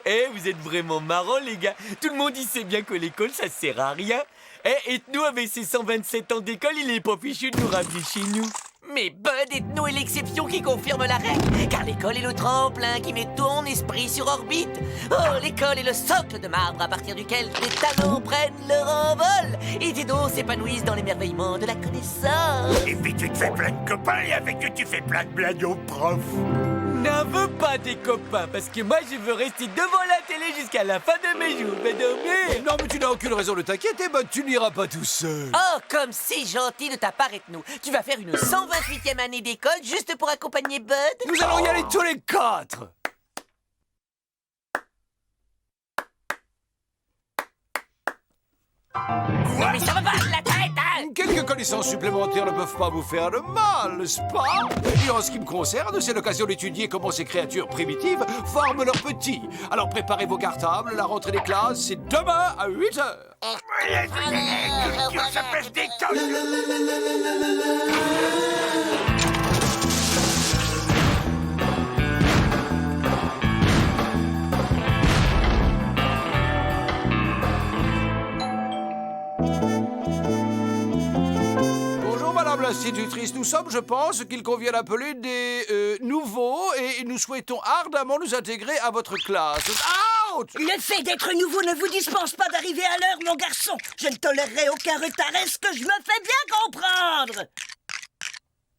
Eh, vous êtes vraiment marrants, les gars. Tout le monde y sait bien que l'école, ça sert à rien. Eh, Ethno, avec ses 127 ans d'école, il est pas fichu de nous ramener chez nous. Mais Bud, Ethno est l'exception qui confirme la règle, car l'école est le tremplin qui met ton esprit sur orbite. Oh, l'école est le socle de marbre à partir duquel tes talents prennent leur envol et tes dons s'épanouissent dans l'émerveillement de la connaissance. Et puis tu te fais plein de copains et avec eux tu fais plein de blagues aux profs. N'en veux pas des copains, parce que moi je veux rester devant la télé jusqu'à la fin de mes jours. Mais dormir. Non, mais tu n'as aucune raison de t'inquiéter, Bud. Tu n'iras pas tout seul. Oh, comme c'est gentil de ta part, nous. Tu vas faire une 128e année d'école juste pour accompagner Bud? Nous allons y aller tous les 4. Non, mais ça va pas, la tête, hein? Quelques connaissances supplémentaires ne peuvent pas vous faire de mal, n'est-ce pas? Et en ce qui me concerne, c'est l'occasion d'étudier comment ces créatures primitives forment leurs petits. Alors préparez vos cartables, la rentrée des classes, c'est demain à 8h. Ça pèse des tonnes. Bonjour Madame l'institutrice, nous sommes, je pense, qu'il convient d'appeler des nouveaux et nous souhaitons ardemment nous intégrer à votre classe. Out! Le fait d'être nouveau ne vous dispense pas d'arriver à l'heure, mon garçon. Je ne tolérerai aucun retard. Est-ce que je me fais bien comprendre?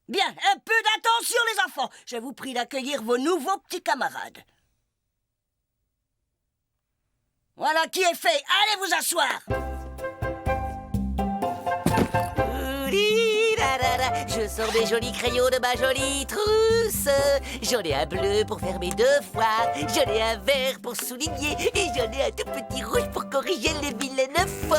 Bien, un peu d'attention, les enfants. Je vous prie d'accueillir vos nouveaux petits camarades. Voilà qui est fait. Allez vous asseoir. Je sors mes jolis crayons de ma jolie trousse. J'en ai un bleu pour faire mes devoirs. J'en ai un vert pour souligner. Et j'en ai un tout petit rouge pour corriger les vilaines fautes.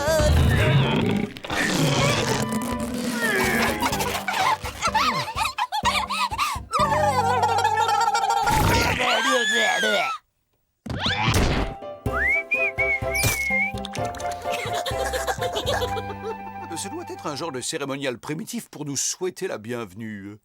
Ce doit être un genre de cérémonial primitif pour nous souhaiter la bienvenue.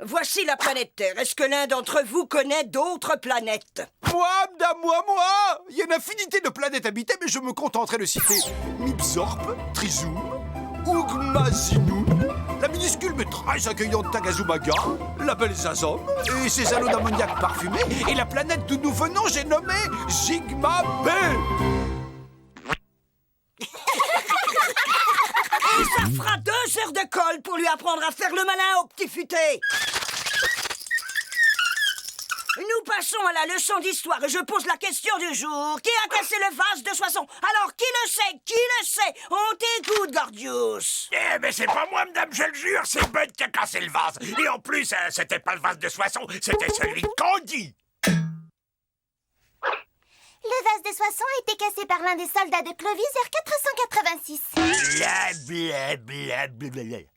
Voici la planète Terre. Est-ce que l'un d'entre vous connaît d'autres planètes? Moi, madame, moi! Il y a une infinité de planètes habitées, mais je me contenterai de citer Mibzorp, Trizoum, Ougmazinum, la minuscule mais très accueillante Tagazumaga, la belle Zazom, et ses anneaux d'ammoniac parfumés, et la planète d'où nous venons, j'ai nommé Sigma B. Et ça fera 2 heures de colle pour lui apprendre à faire le malin au petit futé. Nous passons à la leçon d'histoire et je pose la question du jour. Qui a cassé le vase de Soissons? Alors, qui le sait? Qui le sait? On t'écoute, Gordius. Eh, mais c'est pas moi, madame, je le jure, c'est Bud qui a cassé le vase. Et en plus, c'était pas le vase de Soissons, c'était celui de Candy. Le vase de Soissons a été cassé par l'un des soldats de Clovis vers 486. Blablabla.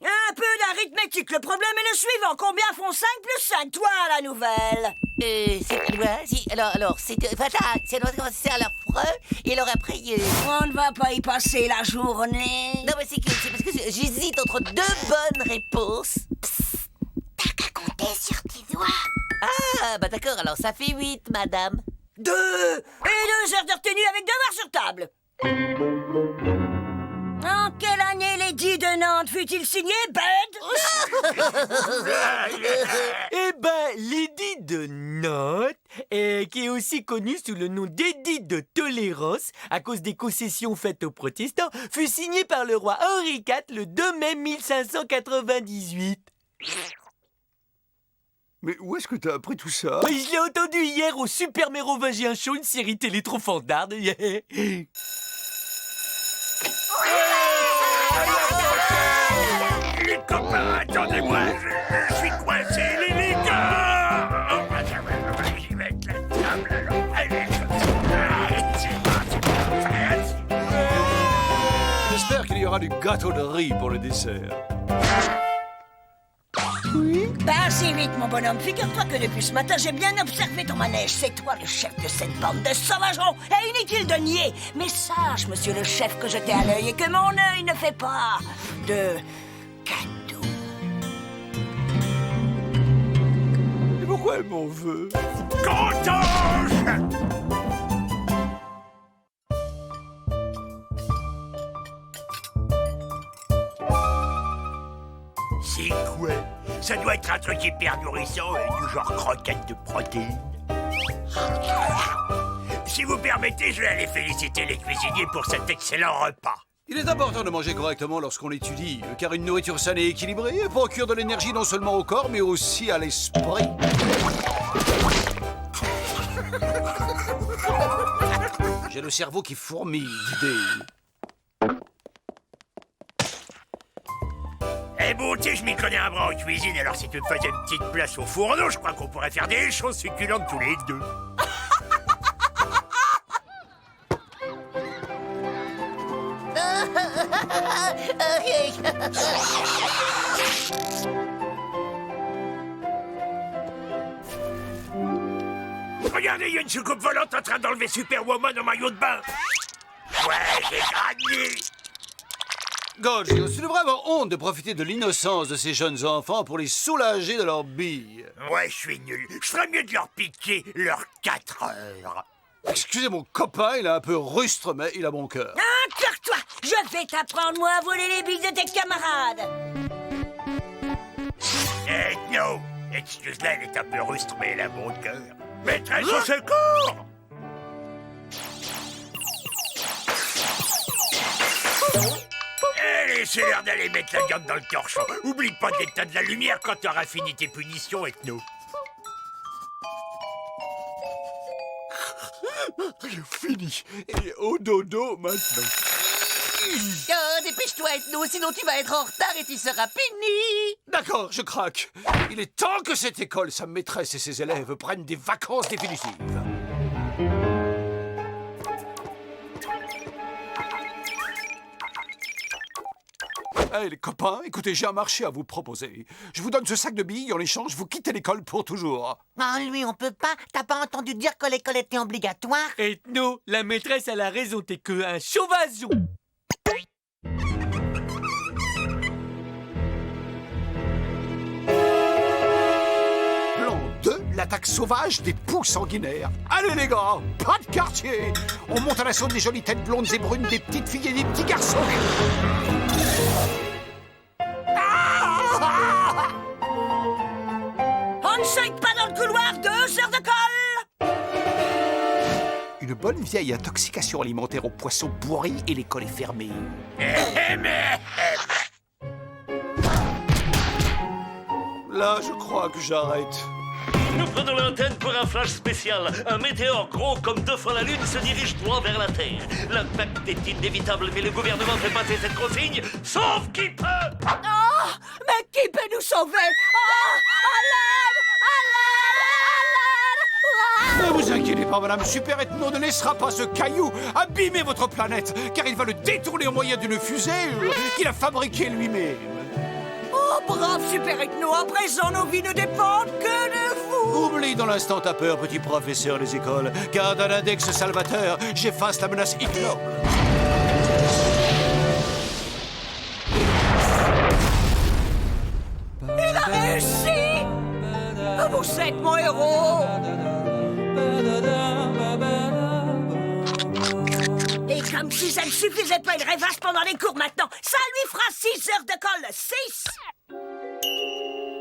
Un peu d'arithmétique. Le problème est le suivant. Combien font 5 plus 5? Toi, la nouvelle. C'est quoi? Si, alors, c'est... c'est à l'affreux, et alors après, On ne va pas y passer la journée. Non, mais c'est parce que j'hésite entre 2 bonnes réponses. T'as qu'à compter sur tes doigts. Ah, bah d'accord, alors ça fait 8, madame. 2 et 2 heures de retenue avec devoir sur table. En quelle année l'édit de Nantes fut-il signé, Bud? Eh ben, l'édit de Nantes, qui est aussi connu sous le nom d'édit de tolérance, à cause des concessions faites aux protestants, fut signé par le roi Henri IV le 2 mai 1598. Mais où est-ce que t'as appris tout ça? Mais je l'ai entendu hier au Super Mérovingien Show, une série télé trop fandarde. Les copains, attendez-moi, je suis coincé, les gars. J'y vais avec la table, alors. Allez, J'espère qu'il y aura du gâteau de riz pour le dessert. Pas assez vite, mon bonhomme. Figure-toi que depuis ce matin, j'ai bien observé ton manège. C'est toi le chef de cette bande de sauvageons. Et inutile de nier. Mais sache, monsieur le chef, que je t'ai à l'œil et que mon œil ne fait pas de cadeau. Et pourquoi elle m'en veut? Cantoche! Ça doit être un truc hyper nourrissant, du genre croquette de protéines. Si vous permettez, je vais aller féliciter les cuisiniers pour cet excellent repas. Il est important de manger correctement lorsqu'on étudie, car une nourriture saine et équilibrée procure de l'énergie non seulement au corps, mais aussi à l'esprit. J'ai le cerveau qui fourmille d'idées. Eh bon, tu sais, je m'y connais un bras en cuisine, alors si tu me faisais une petite place au fourneau, je crois qu'on pourrait faire des choses succulentes tous les deux. Regardez, il y a une soucoupe volante en train d'enlever Superwoman au maillot de bain. Ouais, j'ai gagné. Gauge, tu devrais avoir honte de profiter de l'innocence de ces jeunes enfants pour les soulager de leurs billes. Ouais, je suis nul. Je ferais mieux de leur piquer leurs 4 heures. Excusez mon copain, il est un peu rustre, mais il a bon cœur. Encore-toi! Je vais t'apprendre, moi, à voler les billes de tes camarades! Eh, non! Excuse-la, elle est un peu rustre, mais elle a bon cœur. Maîtresse au secours! Allez, c'est l'heure d'aller mettre la viande dans le torchon. Oublie pas d'éteindre la lumière quand t'auras fini tes punitions, Ethno. Fini. Et au dodo maintenant. Oh, dépêche-toi, Ethno, sinon tu vas être en retard et tu seras puni. D'accord, je craque. Il est temps que cette école, sa maîtresse et ses élèves prennent des vacances définitives. Hey, les copains, écoutez, j'ai un marché à vous proposer. Je vous donne ce sac de billes, en échange, vous quittez l'école pour toujours. Ah, lui, on peut pas. T'as pas entendu dire que l'école était obligatoire? Ethno, la maîtresse, elle a raison, t'es que un sauvageon. Plan 2, l'attaque sauvage des poux sanguinaires. Allez les gars, pas de quartier. On monte à l'assaut des jolies têtes blondes et brunes, des petites filles et des petits garçons. On ne saute pas dans le couloir, 2 heures de colle! Une bonne vieille intoxication alimentaire aux poissons pourris et l'école est fermée. Là, je crois que j'arrête. Nous prenons l'antenne pour un flash spécial. Un météore gros comme 2 fois la Lune se dirige droit vers la Terre. L'impact est inévitable, mais le gouvernement fait passer cette consigne, sauf qui peut. Oh! Mais qui peut nous sauver? Oh! À l'aide! À l'aide! À l'aide! Ne vous inquiétez pas, Madame Super Ethno ne laissera pas ce caillou abîmer votre planète, car il va le détourner au moyen d'une fusée qu'il a fabriquée lui-même. Oh, brave Super Ethno, à présent nos vies ne dépendent que de vous! Oublie dans l'instant ta peur, petit professeur des écoles, car d'un index salvateur, j'efface la menace ignoble. Il a réussi! Vous êtes mon héros! Et comme si ça ne suffisait pas, il rêvasse pendant les cours maintenant. Ça lui fera 6 heures de colle. 6!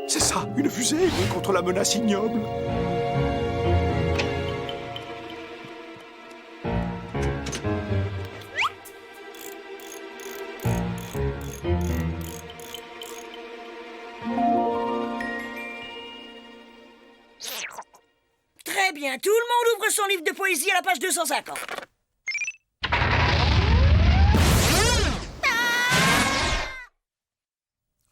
C'est ça, une fusée contre la menace ignoble. Très bien, tout le monde ouvre son livre de poésie à la page 250.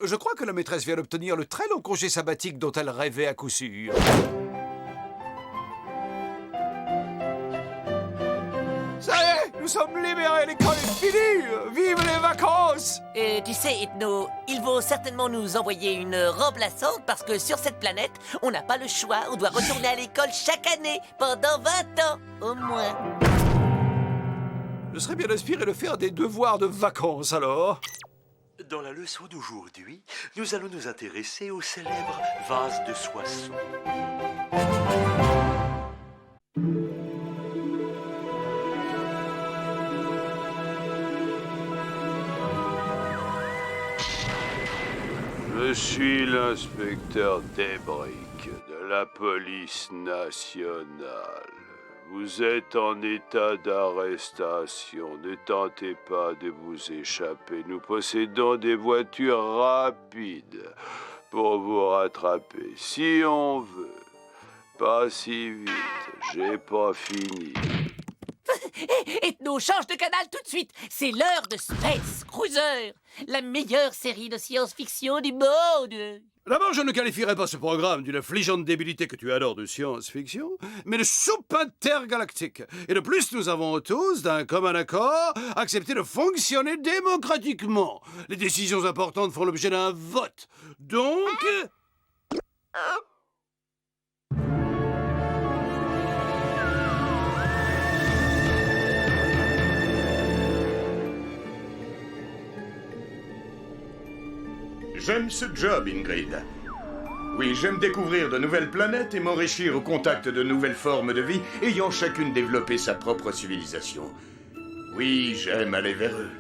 Je crois que la maîtresse vient d'obtenir le très long congé sabbatique dont elle rêvait à coup sûr. Ça y est, nous sommes libérés, l'école est finie. Vive les vacances! Tu sais, Ethno, il faut certainement nous envoyer une remplaçante parce que sur cette planète, on n'a pas le choix. On doit retourner à l'école chaque année, pendant 20 ans, au moins. Je serais bien inspiré de faire des devoirs de vacances, alors. Dans la leçon d'aujourd'hui, nous allons nous intéresser au célèbre vase de Soissons. Je suis l'inspecteur Debrick de la police nationale. Vous êtes en état d'arrestation. Ne tentez pas de vous échapper. Nous possédons des voitures rapides pour vous rattraper, si on veut. Pas si vite, j'ai pas fini. Ethno, change de canal tout de suite. C'est l'heure de Space Cruiser, la meilleure série de science-fiction du monde. D'abord, je ne qualifierais pas ce programme d'une affligeante débilité que tu adores de science-fiction, mais de soupe intergalactique. Et de plus, nous avons tous, d'un commun accord, accepté de fonctionner démocratiquement. Les décisions importantes font l'objet d'un vote. Donc... J'aime ce job, Ingrid. Oui, j'aime découvrir de nouvelles planètes et m'enrichir au contact de nouvelles formes de vie, ayant chacune développé sa propre civilisation. Oui, j'aime aller vers eux.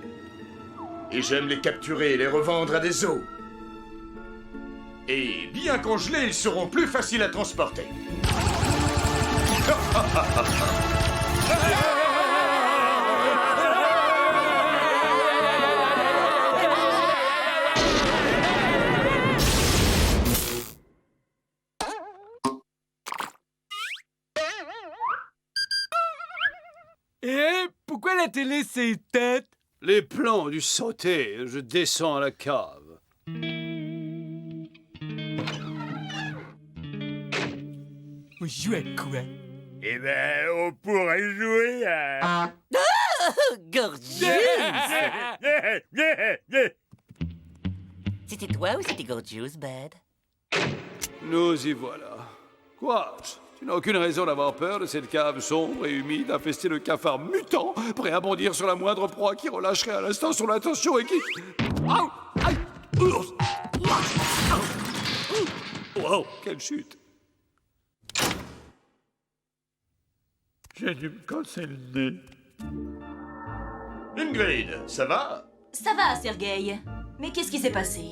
Et j'aime les capturer et les revendre à des zoos. Et bien congelés, ils seront plus faciles à transporter. Pourquoi la télé s'est éteinte? Les plans ont dû sauter. Je descends à la cave. On joue à quoi? Eh ben, on pourrait jouer à... Gorgeous! C'était toi ou c'était Gorgeous, Bud? Nous y voilà. Quoi? Tu n'as aucune raison d'avoir peur de cette cave sombre et humide infestée de cafards mutants, prêts à bondir sur la moindre proie qui relâcherait à l'instant son attention et qui... Aïe! Aïe! Wow, quelle chute! J'ai dû me casser le nez. Ingrid, ça va? Ça va, Sergueï. Mais qu'est-ce qui s'est passé?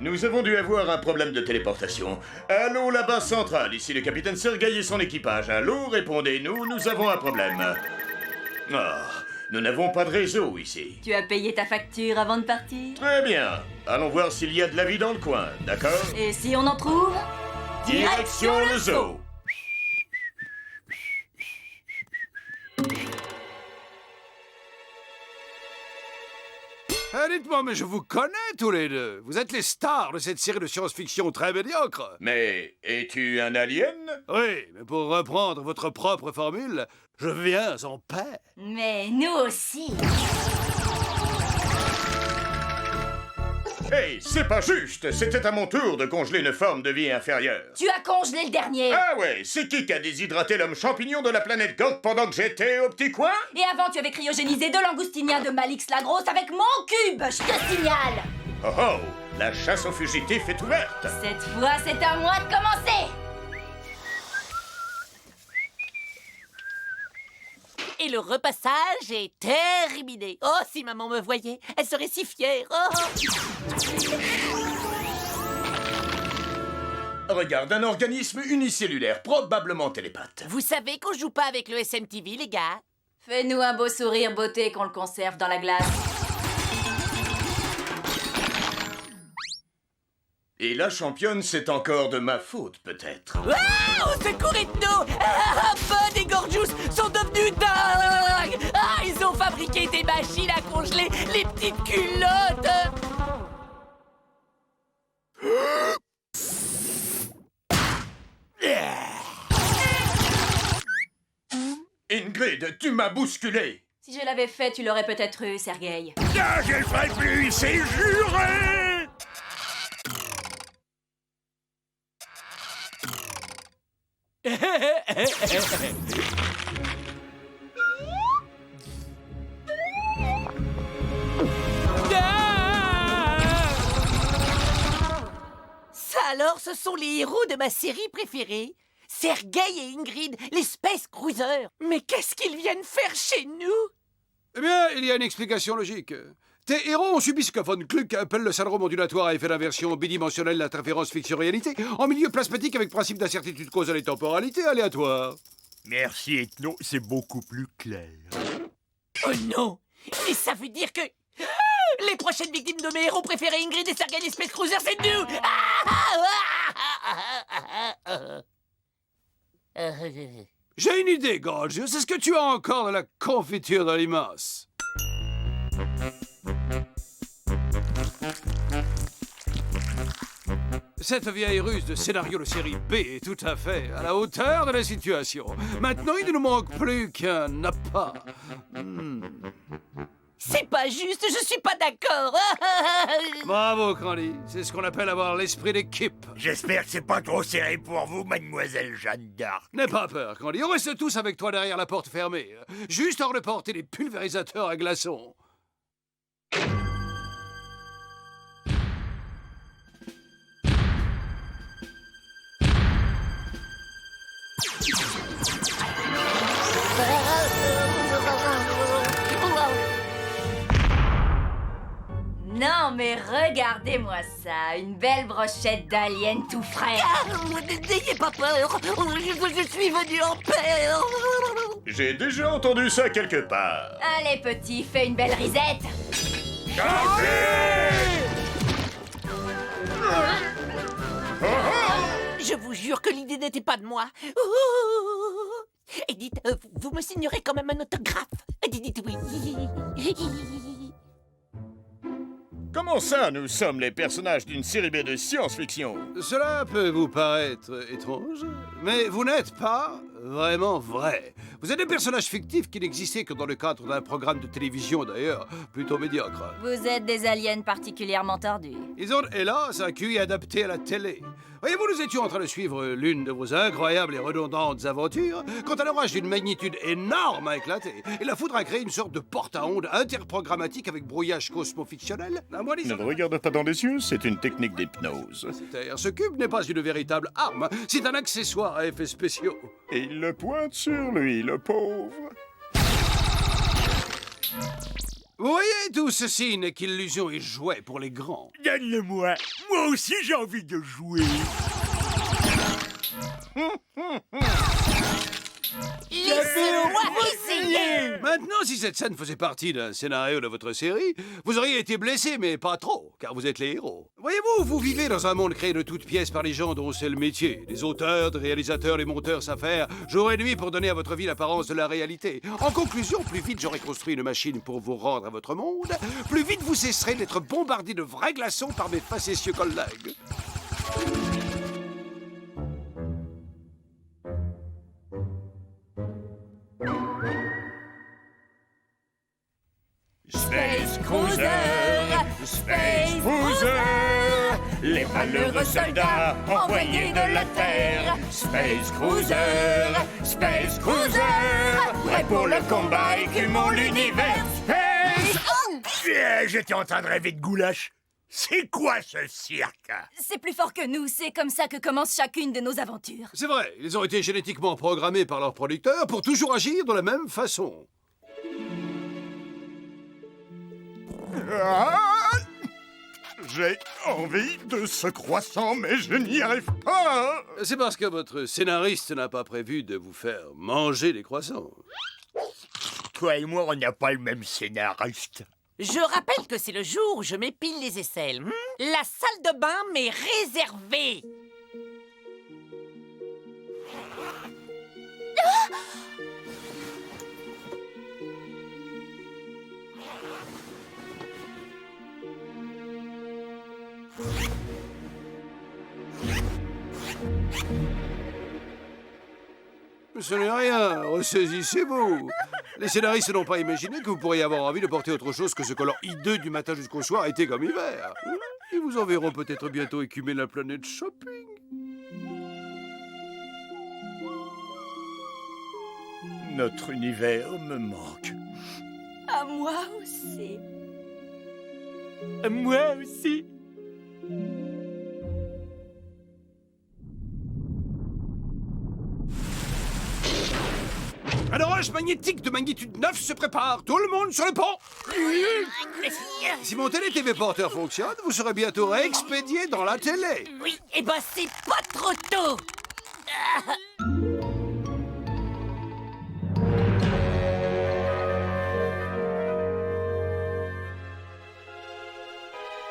Nous avons dû avoir un problème de téléportation. Allô, la base centrale, ici le capitaine Sergueï et son équipage. Allô, répondez-nous, nous avons un problème. Ah, nous n'avons pas de réseau ici. Tu as payé ta facture avant de partir? Très bien. Allons voir s'il y a de la vie dans le coin, d'accord? Et si on en trouve? Direction le zoo. Dites-moi, mais je vous connais tous les deux. Vous êtes les stars de cette série de science-fiction très médiocre. Mais es-tu un alien? Oui, mais pour reprendre votre propre formule, je viens en paix. Mais nous aussi. Hey, c'est pas juste. C'était à mon tour de congeler une forme de vie inférieure. Tu as congelé le dernier. Ah ouais, c'est qui a déshydraté l'homme champignon de la planète Gant pendant que j'étais au petit coin? Et avant, tu avais cryogénisé deux langoustiniens de Malix la Grosse avec mon cube, je te signale. Oh oh, la chasse aux fugitifs est ouverte. Cette fois, c'est à moi de commencer. Et le repassage est terminé. Oh, si maman me voyait, elle serait si fière. Oh. Regarde, un organisme unicellulaire, probablement télépathe. Vous savez qu'on joue pas avec le SMTV, les gars? Fais-nous un beau sourire beauté qu'on le conserve dans la glace. Et la championne, c'est encore de ma faute, peut-être. Ah, au secours, Ethno! Ah, Bud et Gorgeous sont devenus dingues! Ah, ils ont fabriqué des machines à congeler les petites culottes! Ingrid, tu m'as bousculé! Si je l'avais fait, tu l'aurais peut-être eu, Sergueï. Ah, je le ferai plus, c'est juré! Ça alors, ce sont les héros de ma série préférée. Sergueï et Ingrid, les Space Cruisers. Mais qu'est-ce qu'ils viennent faire chez nous? Eh bien, il y a une explication logique. Tes héros ont subi ce que Von Kluck appelle le syndrome ondulatoire à effet d'inversion bidimensionnelle d'interférence fiction-réalité en milieu plasmatique avec principe d'incertitude causale et temporalité aléatoire. Merci, Ethno, c'est beaucoup plus clair. Oh non! Et ça veut dire que... les prochaines victimes de mes héros préférés, Ingrid et Sergei Space Cruiser, c'est nous! J'ai une idée, Gorge. C'est ce que tu as encore de la confiture dans les masses. Cette vieille ruse de scénario de série B est tout à fait à la hauteur de la situation. Maintenant, il ne nous manque plus qu'un appât. C'est pas juste, je suis pas d'accord. Bravo, Candy. C'est ce qu'on appelle avoir l'esprit d'équipe. J'espère que c'est pas trop serré pour vous, mademoiselle Jeanne d'Arc. N'aie pas peur, Candy. On reste tous avec toi derrière la porte fermée. Juste hors de portée des pulvérisateurs à glaçons. Non, mais regardez-moi ça, une belle brochette d'alien tout frais. N'ayez pas peur, je suis venu en paix. J'ai déjà entendu ça quelque part. Allez, petit, fais une belle risette. Je vous jure que l'idée n'était pas de moi. Et dites, vous me signerez quand même un autographe. Dites oui. Comment ça, nous sommes les personnages d'une série B de science-fiction? Cela peut vous paraître étrange, mais vous n'êtes pas vraiment vrai. Vous êtes des personnages fictifs qui n'existaient que dans le cadre d'un programme de télévision, d'ailleurs, plutôt médiocre. Vous êtes des aliens particulièrement tordus. Ils ont, hélas, un QI adapté à la télé. Voyez-vous, nous étions en train de suivre l'une de vos incroyables et redondantes aventures quand un orage d'une magnitude énorme a éclaté et la foudre a créé une sorte de porte à ondes interprogrammatique avec brouillage cosmo-fictionnel. Ne le regarde pas dans les yeux, c'est une technique d'hypnose. Ce cube n'est pas une véritable arme, c'est un accessoire à effets spéciaux. Et il le pointe sur lui, le pauvre. Vous voyez, tout ceci n'est qu'illusion et jouet pour les grands. Donne-le-moi. Moi aussi, j'ai envie de jouer. Laissez-moi essayer. Maintenant, si cette scène faisait partie d'un scénario de votre série, vous auriez été blessé, mais pas trop, car vous êtes les héros. Voyez-vous, vous vivez dans un monde créé de toutes pièces par les gens dont c'est le métier. Les auteurs, des réalisateurs, les monteurs savent faire jour et nuit pour donner à votre vie l'apparence de la réalité. En conclusion, plus vite j'aurai construit une machine pour vous rendre à votre monde, plus vite vous cesserez d'être bombardé de vrais glaçons par mes facétieux collègues. Space Cruiser, Space Cruiser, les malheureux soldats envoyés de la Terre. Space Cruiser, Space Cruiser, prêt pour le combat, écumons l'univers. Space... J'étais en train de rêver de goulash. C'est quoi ce cirque? C'est plus fort que nous, c'est comme ça que commence chacune de nos aventures. C'est vrai, ils ont été génétiquement programmés par leurs producteurs pour toujours agir de la même façon. J'ai envie de ce croissant, mais je n'y arrive pas. C'est parce que votre scénariste n'a pas prévu de vous faire manger les croissants. Toi et moi, on n'a pas le même scénariste. Je rappelle que c'est le jour où je m'épile les aisselles. La salle de bain m'est réservée. Ce n'est rien, ressaisissez-vous. Les scénaristes n'ont pas imaginé que vous pourriez avoir envie de porter autre chose que ce color hideux du matin jusqu'au soir été comme hiver. Ils vous enverront peut-être bientôt écumer la planète shopping. Notre univers me manque. À moi aussi. À moi aussi. Alors nuage magnétique de magnitude 9 se prépare. Tout le monde sur le pont. Si mon télé-TV-porteur fonctionne, vous serez bientôt réexpédié dans la télé. Oui, et ben c'est pas trop tôt.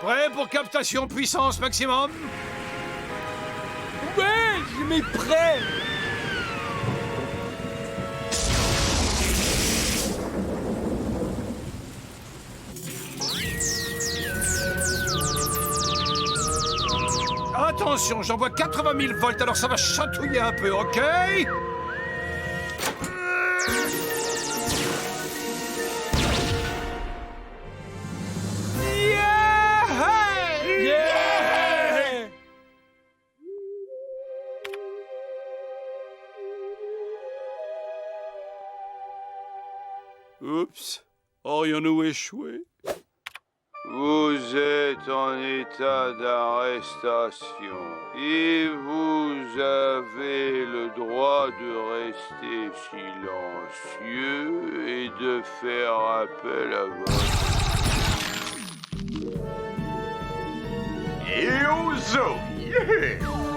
Prêt pour captation puissance maximum? Ouais, je m'y prêt. Attention, j'envoie 80 000 volts, alors ça va chatouiller un peu, ok? Oups, aurions-nous échoué? Vous êtes en état d'arrestation et vous avez le droit de rester silencieux et de faire appel à votre... Et au zoo! Yeah!